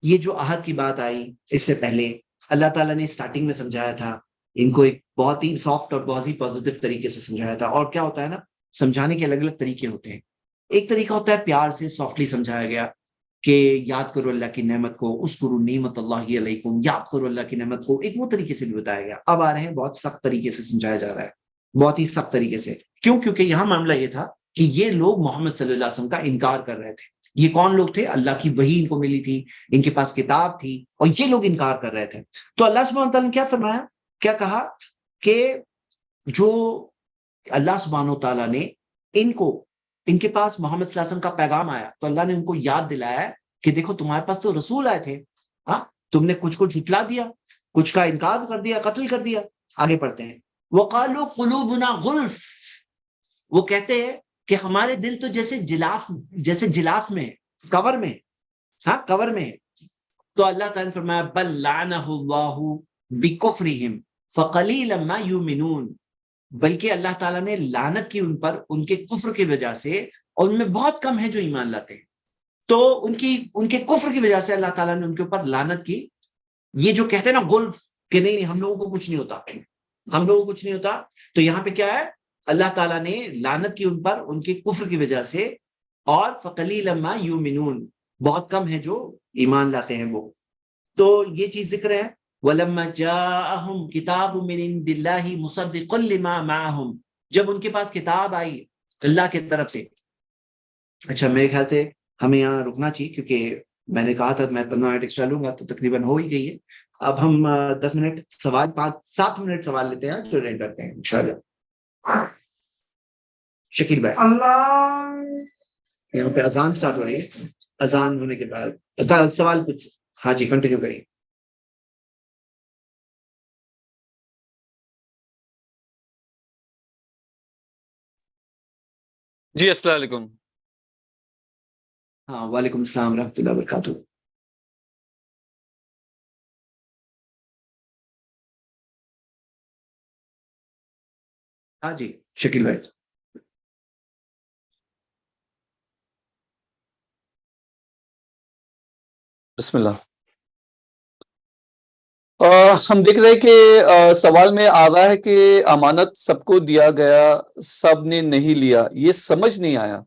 یہ جو عہد کی بات آئی، اس سے پہلے اللہ تعالیٰ نے سٹارٹنگ میں سمجھایا تھا ان کو، ایک بہت ہی سافٹ اور بہت ہی پازیٹیو طریقے سے سمجھایا تھا. اور کیا ہوتا ہے نا، سمجھانے کے الگ الگ طریقے ہوتے ہیں. ایک طریقہ ہوتا ہے پیار سے سافٹلی سمجھایا گیا کہ یاد کرو اللہ کی نعمت کو، اذکروا نعمت اللہ علیکم، یاد کرو اللہ کی نعمت کو. ایک وہ طریقے سے بھی بتایا گیا. اب آ رہے ہیں بہت سخت طریقے سے سمجھایا جا رہا ہے، بہت ہی سخت طریقے سے. کیوں؟ کیونکہ یہاں معاملہ یہ تھا کہ یہ لوگ محمد صلی اللہ علیہ وسلم کا انکار کر رہے تھے. یہ کون لوگ تھے؟ اللہ کی وحی ان کو ملی تھی، ان کے پاس کتاب تھی، اور یہ لوگ انکار کر رہے تھے. تو اللہ سبحانہ وتعالیٰ نے کیا فرمایا، کیا کہا کہ جو اللہ سبحانہ وتعالیٰ نے ان کے پاس محمد صلی اللہ علیہ وسلم کا پیغام آیا، تو اللہ نے ان کو یاد دلایا کہ دیکھو تمہارے پاس تو رسول آئے تھے، ہاں، تم نے کچھ کو جھٹلا دیا، کچھ کا انکار کر دیا، قتل کر دیا. آگے پڑھتے ہیں. وَقَالُوا قُلُوبُنَا غُلْفٌ، وہ کہتے ہیں کہ ہمارے دل تو جیسے جلاف میں، کور میں، ہاں کور میں. تو اللہ تعالیٰ نے فرمایا بل لعنہ اللہ بکفرہم فقلیلا ما یؤمنون، بلکہ اللہ تعالیٰ نے لعنت کی ان پر ان کے کفر کی وجہ سے، اور ان میں بہت کم ہے جو ایمان لاتے ہیں. تو ان کے کفر کی وجہ سے اللہ تعالیٰ نے ان کے اوپر لعنت کی. یہ جو کہتے ہیں نا غلف کہ نہیں ہم لوگوں کو کچھ نہیں ہوتا، ہم لوگوں کو کچھ نہیں ہوتا، تو یہاں پہ کیا ہے، اللہ تعالیٰ نے لعنت کی ان پر ان کے کفر کی وجہ سے، اور فقلیلا ما یؤمنون، بہت کم ہے جو ایمان لاتے ہیں وہ. تو یہ چیز ذکر ہے. وَلَمَّا جَاءَهُمْ كِتَابٌ مِّنْ عِندِ اللَّهِ مُصَدِّقٌ لِّمَا مَعَهُمْ، جب ان کے پاس کتاب آئی اللہ کی طرف سے. اچھا میرے خیال سے ہمیں یہاں رکنا چاہیے، کیونکہ میں نے کہا تھا میں 15 منٹ ایکسٹرا لوں گا، تو تقریباً ہو ہی گئی ہے. اب ہم 10 منٹ سوال، 7 منٹ سوال لیتے ہیں جو رینڈ کرتے ہیں انشاءاللہ. شکیل بھائی، یہاں پہ اذان سٹارٹ ہو رہی ہے، اذان ہونے کے بعد سوال کچھ. ہاں جی کنٹینیو کریے. جی السلام علیکم. ہاں وعلیکم السلام ورحمۃ اللہ وبرکاتہ. ہاں جی شکیل بھائی. بسم اللہ. ہم دیکھ رہے ہیں کہ سوال میں آ رہا ہے کہ امانت سب کو دیا گیا، سب نے نہیں لیا، یہ سمجھ نہیں آیا.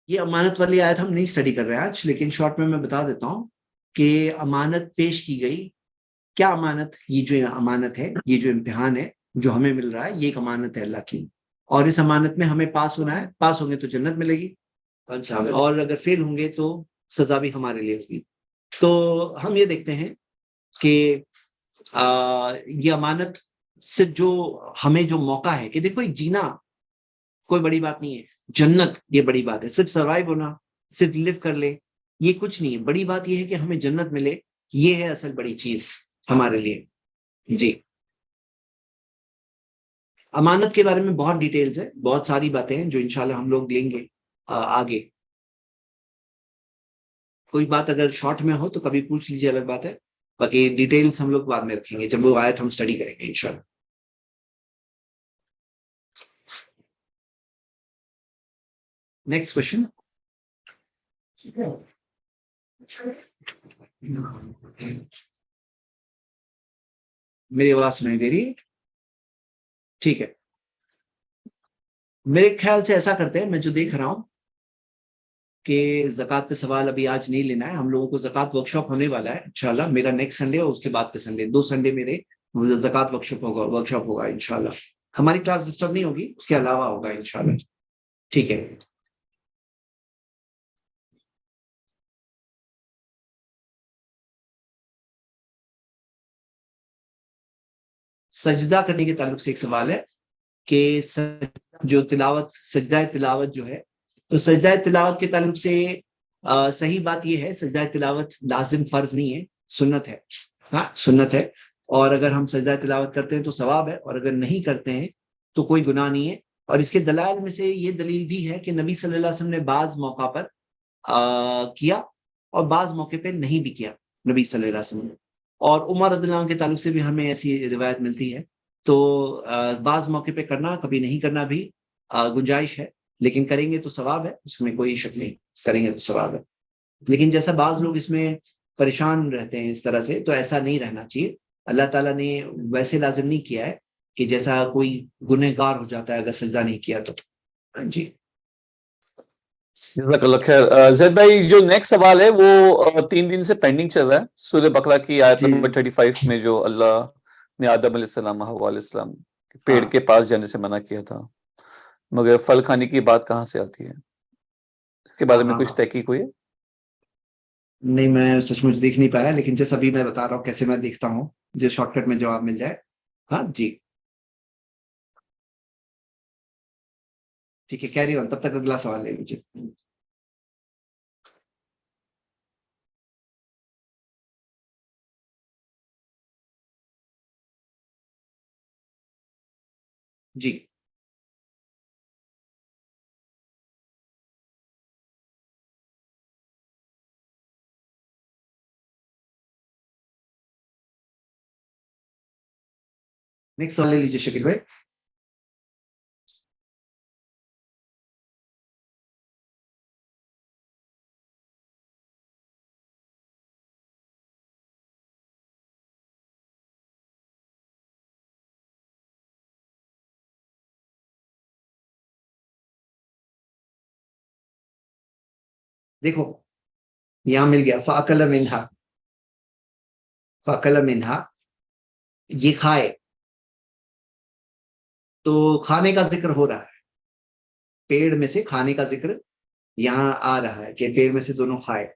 یہ امانت والی آیت ہم نہیں اسٹڈی کر رہے ہیں آج، لیکن شارٹ میں بتا دیتا ہوں کہ امانت پیش کی گئی. کیا امانت؟ یہ جو امانت ہے، یہ جو امتحان ہے جو ہمیں مل رہا ہے، یہ ایک امانت ہے اللہ کی، اور اس امانت میں ہمیں پاس ہونا ہے. پاس ہوں گے تو جنت ملے گی، اور اگر فیل ہوں گے تو سزا بھی ہمارے لیے ہوگی. تو ہم یہ دیکھتے ہیں کہ یہ امانت صرف جو ہمیں جو موقع ہے کہ دیکھو جینا کوئی بڑی بات نہیں ہے، جنت یہ بڑی بات ہے. صرف سروائیو ہونا، صرف لیو کر لے، یہ کچھ نہیں ہے. بڑی بات یہ ہے کہ ہمیں جنت ملے، یہ ہے اصل بڑی چیز ہمارے لیے. جی امانت کے بارے میں بہت ڈیٹیلز ہے، بہت ساری باتیں ہیں جو انشاءاللہ ہم لوگ لیں گے آگے. کوئی بات اگر شارٹ میں ہو تو کبھی پوچھ لیجیے، الگ بات ہے، باقی ڈیٹیلز ہم لوگ بعد میں رکھیں گے جب وہ آیت ہم اسٹڈی کریں گے انشاءاللہ. Next question. میری آواز سنائی دے رہی ہے؟ ٹھیک ہے. میرے خیال سے ایسا کرتے ہیں، میں جو دیکھ رہا ہوں کہ زکوٰۃ پہ سوال ابھی آج نہیں لینا ہے. ہم لوگوں کو زکوٰۃ ورک شاپ ہونے والا ہے انشاءاللہ، میرا نیکسٹ سنڈے اور اس کے بعد کے سنڈے، 2 سنڈے میرے زکوٰۃ ورک شاپ ہوگا انشاءاللہ. ہماری کلاس ڈسٹرب نہیں ہوگی، اس کے علاوہ ہوگا انشاءاللہ. ٹھیک ہے. سجدہ کرنے کے تعلق سے ایک سوال ہے کہ جو تلاوت، سجدہ تلاوت جو ہے، تو سجدہ تلاوت کے تعلق سے صحیح بات یہ ہے سجدہ تلاوت لازم فرض نہیں ہے، سنت ہے. ہاں سنت ہے، اور اگر ہم سجدہ تلاوت کرتے ہیں تو ثواب ہے، اور اگر نہیں کرتے ہیں تو کوئی گناہ نہیں ہے. اور اس کے دلائل میں سے یہ دلیل بھی ہے کہ نبی صلی اللہ علیہ وسلم نے بعض موقع پر کیا اور بعض موقع پہ نہیں بھی کیا نبی صلی اللہ علیہ وسلم نے. اور عمر رضی اللہ عنہ کے تعلق سے بھی ہمیں ایسی روایت ملتی ہے. تو بعض موقع پہ کرنا، کبھی نہیں کرنا بھی گنجائش ہے، لیکن کریں گے تو ثواب ہے، اس میں کوئی شک نہیں، کریں گے تو ثواب ہے. لیکن جیسا بعض لوگ اس میں پریشان رہتے ہیں اس طرح سے، تو ایسا نہیں رہنا چاہیے. اللہ تعالیٰ نے ویسے لازم نہیں کیا ہے کہ جیسا کوئی گنہگار ہو جاتا ہے اگر سجدہ نہیں کیا تو. جی جزاک اللہ خیر. زید بھائی جو نیکسٹ سوال ہے وہ 3 دن سے پینڈنگ چل رہا ہے. سورہ بقرہ کی آیت جی. نمبر 35 میں جو اللہ نے آدم علیہ السلام، حوا علیہ السلام پیڑ ہاں. کے پاس جانے سے منع کیا تھا، مگر پھل کھانے کی بات کہاں سے آتی ہے؟ اس کے بارے میں کچھ تحقیق ہوئی ہے؟ نہیں، میں سچ مچ دیکھ نہیں پایا، لیکن جیسا ابھی میں بتا رہا ہوں کیسے میں دیکھتا ہوں، جو شارٹ کٹ میں جواب مل جائے. ہاں جی ٹھیک ہے، کیری آن، تب تک اگلا سوال لے لیجیے. جی نیکسٹ سوال لے لیجیے شکیل بھائی. دیکھو یہاں مل گیا فَأَكَلَ مِنْهَا، فَأَكَلَ مِنْهَا، یہ کھائے، تو کھانے کا ذکر ہو رہا ہے، پیڑ میں سے کھانے کا ذکر یہاں آ رہا ہے کہ پیڑ میں سے دونوں کھائے.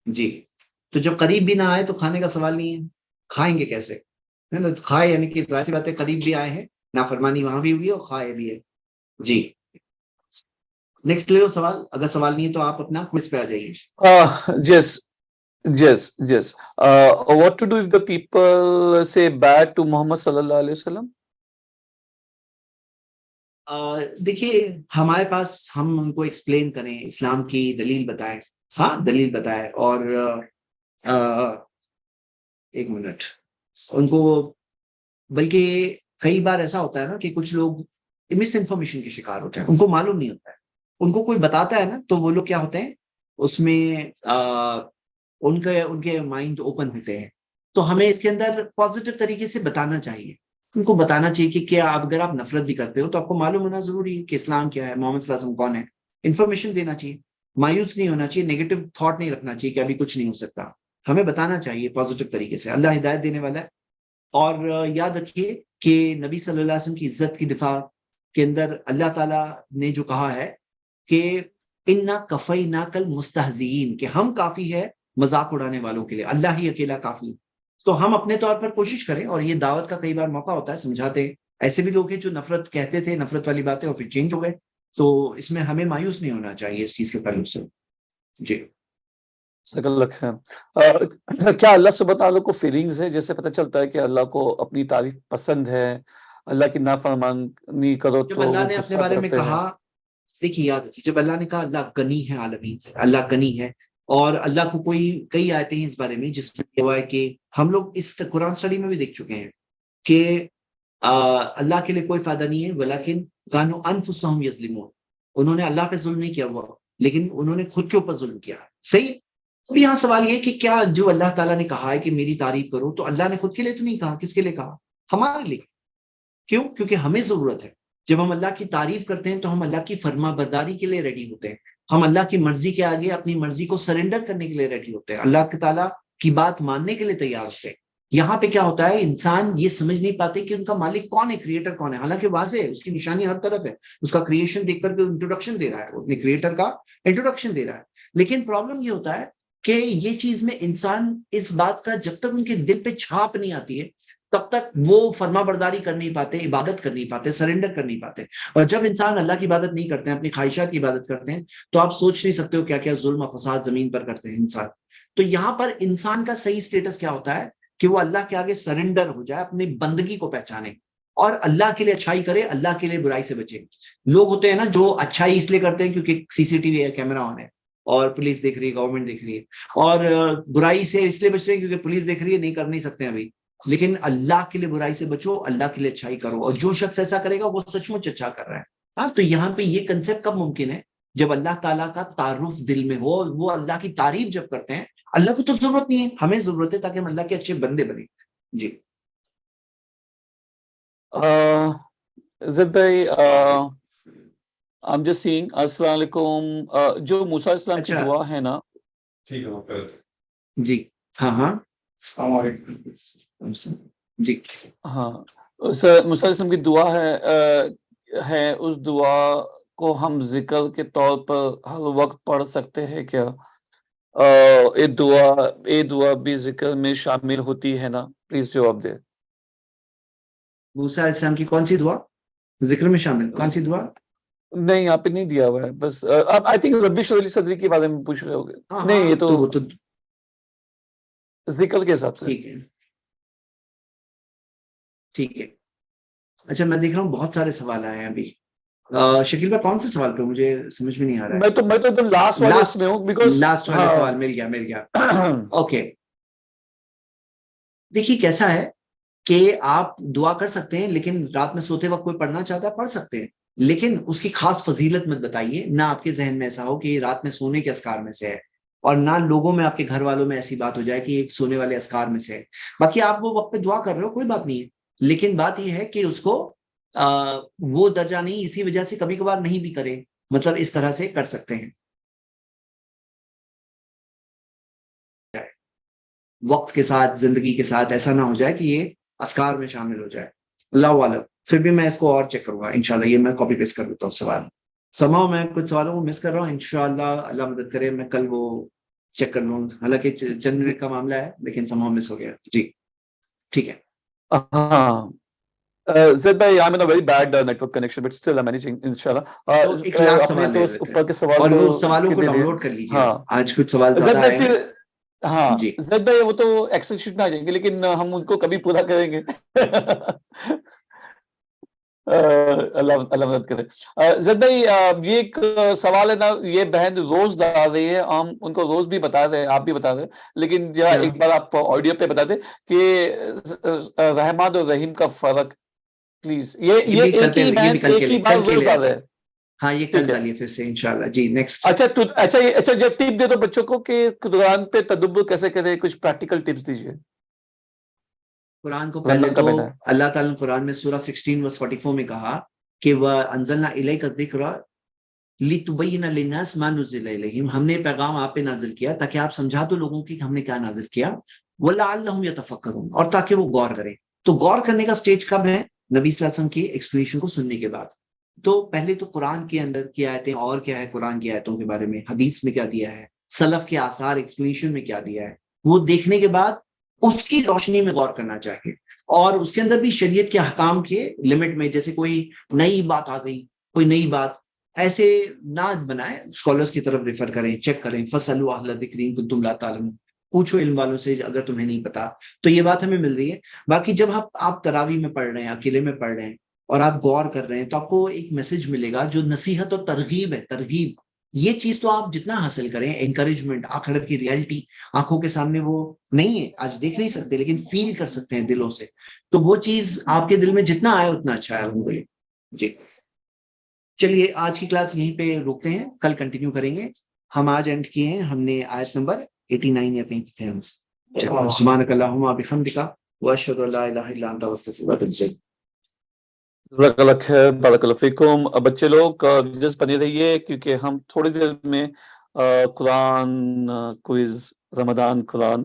جی تو جب قریب بھی نہ آئے تو کھانے کا سوال نہیں ہے، کھائیں گے کیسے؟ کھائے یعنی کہ ظاہر سی بات ہے قریب بھی آئے ہیں، نافرمانی وہاں بھی ہوئی ہے اور کھائے بھی ہے. جی نیکسٹ لے لو سوال، اگر سوال نہیں ہے تو آپ اپنا کوئز پہ آ جائیے. Yes. What to do if the people say bad to Muhammad sallallahu alaihi wasallam? دیکھیے ہمارے پاس، ہم ان کو ایکسپلین کریں، اسلام کی دلیل بتائیں. ہاں دلیل بتائے، اور ایک منٹ ان کو، بلکہ کئی بار ایسا ہوتا ہے نا کہ کچھ لوگ مس انفارمیشن کے شکار ہوتے ہیں، ان کو معلوم نہیں ہوتا ہے، ان کو کوئی بتاتا ہے نا تو وہ لوگ کیا ہوتے ہیں اس میں ان کے مائنڈ اوپن ہوتے ہیں. تو ہمیں اس کے اندر پازیٹیو طریقے سے بتانا چاہیے، ان کو بتانا چاہیے کہ کیا اگر آپ نفرت بھی کرتے ہو تو آپ کو معلوم ہونا ضروری ہے کہ اسلام کیا ہے، محمد صلی اللہ علیہ وسلم کون ہے. انفارمیشن دینا چاہیے، مایوس نہیں ہونا چاہیے، نیگیٹو تھاٹ نہیں رکھنا چاہیے کہ ابھی کچھ نہیں ہو سکتا. ہمیں بتانا چاہیے پازیٹیو طریقے سے، اللہ ہدایت دینے والا ہے. اور یاد رکھیے کہ نبی صلی اللہ علیہ وسلم کی عزت کی دفاع کے اندر اللہ تعالیٰ نے جو کہا ہے کہ اِنَّا كَفَيْنَاكَ الْمُسْتَهْزِئِينَ، کہ ہم کافی ہے مذاق اڑانے والوں کے لیے، اللہ ہی اکیلا کافی. تو ہم اپنے طور پر کوشش کریں، اور یہ دعوت کا کئی بار موقع ہوتا ہے، سمجھاتے ہیں. ایسے بھی لوگ ہیں جو نفرت کہتے تھے، نفرت والی باتیں، اور پھر چینج ہو گئے. تو اس میں ہمیں مایوس نہیں ہونا چاہیے اس چیز کے تعلق سے. جی کیا اللہ سبحانہ تعالیٰ کو فیلنگز ہے؟ جیسے پتہ چلتا ہے کہ اللہ کو اپنی تعریف پسند ہے، اللہ کی نافرمانی کرو جب تو اللہ وہ نے اپنے غصہ بارے میں کرتے ہیں. کہا، دیکھیے یاد رکھیے، جب اللہ نے کہا اللہ غنی ہے عالمین سے، اللہ غنی ہے، اور اللہ کو کئی آیتیں ہیں اس بارے میں جس میں یہ ہوا ہے کہ ہم لوگ اس قرآن اسٹڈی میں بھی دیکھ چکے ہیں کہ اللہ کے لیے کوئی فائدہ نہیں ہے، ولیکن کانوا انفسہم یظلمون، انہوں نے اللہ پہ ظلم نہیں کیا ہوا، لیکن انہوں نے خود کے اوپر ظلم کیا. صحیح. اب یہاں سوال یہ کہ کیا جو اللہ تعالیٰ نے کہا ہے کہ میری تعریف کرو، تو اللہ نے خود کے لیے تو نہیں کہا، کس کے لیے کہا؟ ہمارے لیے. کیوں؟ کیونکہ ہمیں ضرورت ہے. جب ہم اللہ کی تعریف کرتے ہیں تو ہم اللہ کی فرما برداری کے لیے ریڈی ہوتے ہیں، ہم اللہ کی مرضی کے آگے اپنی مرضی کو سرنڈر کرنے کے لیے ریڈی ہوتے ہیں، اللہ تعالیٰ کی بات ماننے کے لیے تیار ہوتے ہیں. یہاں پہ کیا ہوتا ہے انسان یہ سمجھ نہیں پاتے کہ ان کا مالک کون ہے, کریٹر کون ہے, حالانکہ واضح ہے اس کی نشانی ہر طرف ہے, اس کا کریشن دیکھ کر کے انٹروڈکشن دے رہا ہے, وہ اپنے کریٹر کا انٹروڈکشن دے رہا ہے. لیکن پرابلم یہ ہوتا ہے کہ یہ چیز میں انسان اس بات کا جب تک ان کے دل پہ چھاپ نہیں آتی ہے تب تک وہ فرما برداری کر نہیں پاتے, عبادت کر نہیں پاتے, سرنڈر کر نہیں پاتے. اور جب انسان اللہ کی عبادت نہیں کرتے ہیں, اپنی خواہشات کی عبادت کرتے ہیں, تو آپ سوچ نہیں سکتے ہو کیا کیا ظلم و فساد زمین پر کرتے ہیں انسان. تو یہاں پر انسان کا صحیح سٹیٹس کیا ہوتا ہے کہ وہ اللہ کے آگے سرنڈر ہو جائے, اپنی بندگی کو پہچانے اور اللہ کے لیے اچھائی کرے, اللہ کے لیے برائی سے بچے. لوگ ہوتے ہیں نا جو اچھائی اس لیے کرتے ہیں کیونکہ سی سی ٹی وی ہے, کیمرہ آن ہے اور پولیس دیکھ رہی ہے, گورنمنٹ دیکھ رہی ہے, اور برائی سے اس لیے بچ رہے ہیں کیونکہ پولیس دیکھ رہی ہے, نہیں کر نہیں سکتے ابھی. لیکن اللہ کے لیے برائی سے بچو, اللہ کے لیے اچھائی کرو, اور جو شخص ایسا کرے گا وہ سچ مچ اچھا کر رہا ہے. ہاں, تو یہاں پہ یہ کنسیپٹ کب ممکن ہے جب اللہ تعالیٰ کا تعارف دل میں ہو, وہ اللہ کی تعریف جب کرتے ہیں. اللہ کو تو ضرورت نہیں ہے, ہمیں ضرورت ہے تاکہ ہم اللہ کے اچھے بندے بنے. جی زید بھائی, I'm just seeing, السلام علیکم, جو موسیٰ علیہ السلام کی اچھا, دعا ہے نا, ٹھیک ہے, جی ہاں ہاں, السلام علیکم جی, ہاں موسیٰ علیہ السلام کی دعا ہے, اس دعا کو ہم ذکر کے طور پر ہر وقت پڑھ سکتے ہیں کیا؟ یہ دعا بھی ذکر میں شامل ہوتی ہے نا؟ پلیز جواب دے. موسیٰ علیہ السلام کی کون سی دعا ذکر میں شامل, کون سی دعا؟ نہیں, یہاں پہ نہیں دیا ہوا ہے, بس آپ آئی تھنک ربی اشرح لی صدری کے بارے میں پوچھ رہے ہوگے. ہاں نہیں, یہ تو وہ تو ذکر کے حساب سے. ٹھیک ہے, ٹھیک ہے. اچھا, میں دیکھ رہا ہوں بہت سارے سوال آئے ہیں ابھی. شکیل بھائی کون سے سوال پہ, مجھے سمجھ میں نہیں آ رہا ہے. میں تو ایک دم لاسٹ والے اس میں ہوں, بیکاز لاسٹ والے سوال مل گیا. اوکے, دیکھیے کیسا ہے کہ آپ دعا کر سکتے ہیں, لیکن رات میں سوتے وقت کوئی پڑھنا چاہتا ہے پڑھ سکتے ہیں, لیکن اس کی خاص فضیلت مت بتائیے. نہ آپ کے ذہن میں ایسا ہو کہ یہ رات میں سونے کے اذکار میں سے ہے, اور نہ لوگوں میں, آپ کے گھر والوں میں ایسی بات ہو جائے کہ یہ سونے والے اذکار میں سے ہے. باقی آپ وہ وقت پہ دعا کر رہے ہو, کوئی بات نہیں ہے, لیکن بات یہ ہے کہ اس کو وہ درجہ نہیں, اسی وجہ سے کبھی کبھار نہیں بھی کرے, مطلب اس طرح سے کر سکتے ہیں. وقت کے ساتھ, زندگی کے ساتھ ایسا نہ ہو جائے کہ یہ اذکار میں شامل ہو جائے. اللہ عالم. پھر بھی میں اس کو اور چیک کروں گا انشاءاللہ. یہ میں کاپی پیسٹ کر دیتا ہوں سوال. سماؤ میں کچھ سوالوں کو مس کر رہا ہوں, انشاءاللہ اللہ مدد کرے میں کل وہ چیک کر لوں. حالانکہ چند منٹ کا معاملہ ہے, لیکن سماؤ مس ہو گیا. جی ٹھیک ہے. ہاں زید بھائی, I'm in a very bad network connection, but still I'm managing inshallah. تو ایک لاسٹ اپنے سوال تو لے لیتے ہیں, اوپر کے سوال اور تو وہ سوالوں کو دے ڈاؤن دیے. لوڈ کر لیجیے. ہاں آج کچھ سوال زید زیادہ بھائی, آئے پھر ہیں. ہاں جی زید بھائی, وہ تو ایکسل شیٹ میں آ جائیں گے, لیکن ہم ان کو کبھی پورا کریں گے. اللہ مدد کرے. زید بھائی, یہ ایک سوال ہے نا, یہ بہن روز ڈال رہی ہے, ہم ان کو روز بھی بتا رہے ہیں, آپ بھی بتا رہے ہیں, لیکن ذرا ایک بار آپ آڈیو پہ بتا دیں کہ رحمان اور رحیم کا فرق پلیز. یہ ایک ہی بہن ایک ہی بار روز ڈال رہے ہیں. ہاں, یہ کل ڈالیے پھر سے انشاءاللہ. جی نیکسٹ. اچھا جب ٹپ دے دو بچوں کو کہ قرآن پہ تدبر کیسے کرے, کچھ پریکٹیکل ٹپس دیجیے. قرآن کو پہلے تو اللہ تعالیٰ نے قرآن میں سورہ 16 verse 44 میں کہا کہ وَأَنزَلْنَا إِلَيْكَ الذِّكْرَ لِتُبَيِّنَ لِلنَّاسِ مَا نُزِّلَ إِلَيْهِمْ. ہم نے پیغام آپ پہ نازل کیا تاکہ آپ سمجھا دو لوگوں کی ہم نے کیا نازل کیا. وَلَعَلَّهُمْ يَتَفَكَّرُونَ, اور تاکہ وہ غور کریں. تو غور کرنے کا سٹیج کب ہے؟ نبی صلی اللہ علیہ وسلم کی ایکسپلینیشن کو سننے کے بعد. تو پہلے تو قرآن کے اندر کی آیتیں, اور کیا ہے قرآن کی آیتوں کے بارے میں, حدیث میں کیا دیا ہے, سلف کے آثار ایکسپلینیشن میں کیا دیا ہے, وہ دیکھنے کے بعد اس کی روشنی میں غور کرنا چاہیے. اور اس کے اندر بھی شریعت کے احکام کے لمٹ میں, جیسے کوئی نئی بات آ گئی, کوئی نئی بات, ایسے نہ بنائیں. اسکالرس کی طرف ریفر کریں, چیک کریں. فَاسْأَلُوا أَهْلَ الذِّكْرِ إِن كُنتُمْ لَا تَعْلَمُونَ, پوچھو علم والوں سے اگر تمہیں نہیں پتا. تو یہ بات ہمیں مل رہی ہے. باقی جب آپ تراویح میں پڑھ رہے ہیں, اکیلے میں پڑھ رہے ہیں, اور آپ غور کر رہے ہیں, تو آپ کو ایک میسج ملے گا جو نصیحت اور ترغیب ہے. ترغیب, یہ چیز تو آپ جتنا حاصل کریں, انکریجمنٹ, آخرت کی ریالٹی آنکھوں کے سامنے وہ نہیں ہے, آج دیکھ نہیں سکتے, لیکن فیل کر سکتے ہیں دلوں سے. تو وہ چیز آپ کے دل میں جتنا آئے اتنا اچھا ہے الحمدللہ. جی چلیے, آج کی کلاس یہیں پہ روکتے ہیں, کل کنٹینیو کریں گے. ہم آج اینڈ کیے ہیں, ہم نے آیت نمبر 89 یا کہیں تھے ہم. سبحانک اللہم و بحمدک واشہد ان لا الہ الا انت استغفرک و اتوب الیک. جزاک اللہ خیر, بارک اللہ فیکم. بچے لوگ جس بنے رہیے, کیونکہ ہم تھوڑی دیر میں قرآن کوئز, رمضان قرآن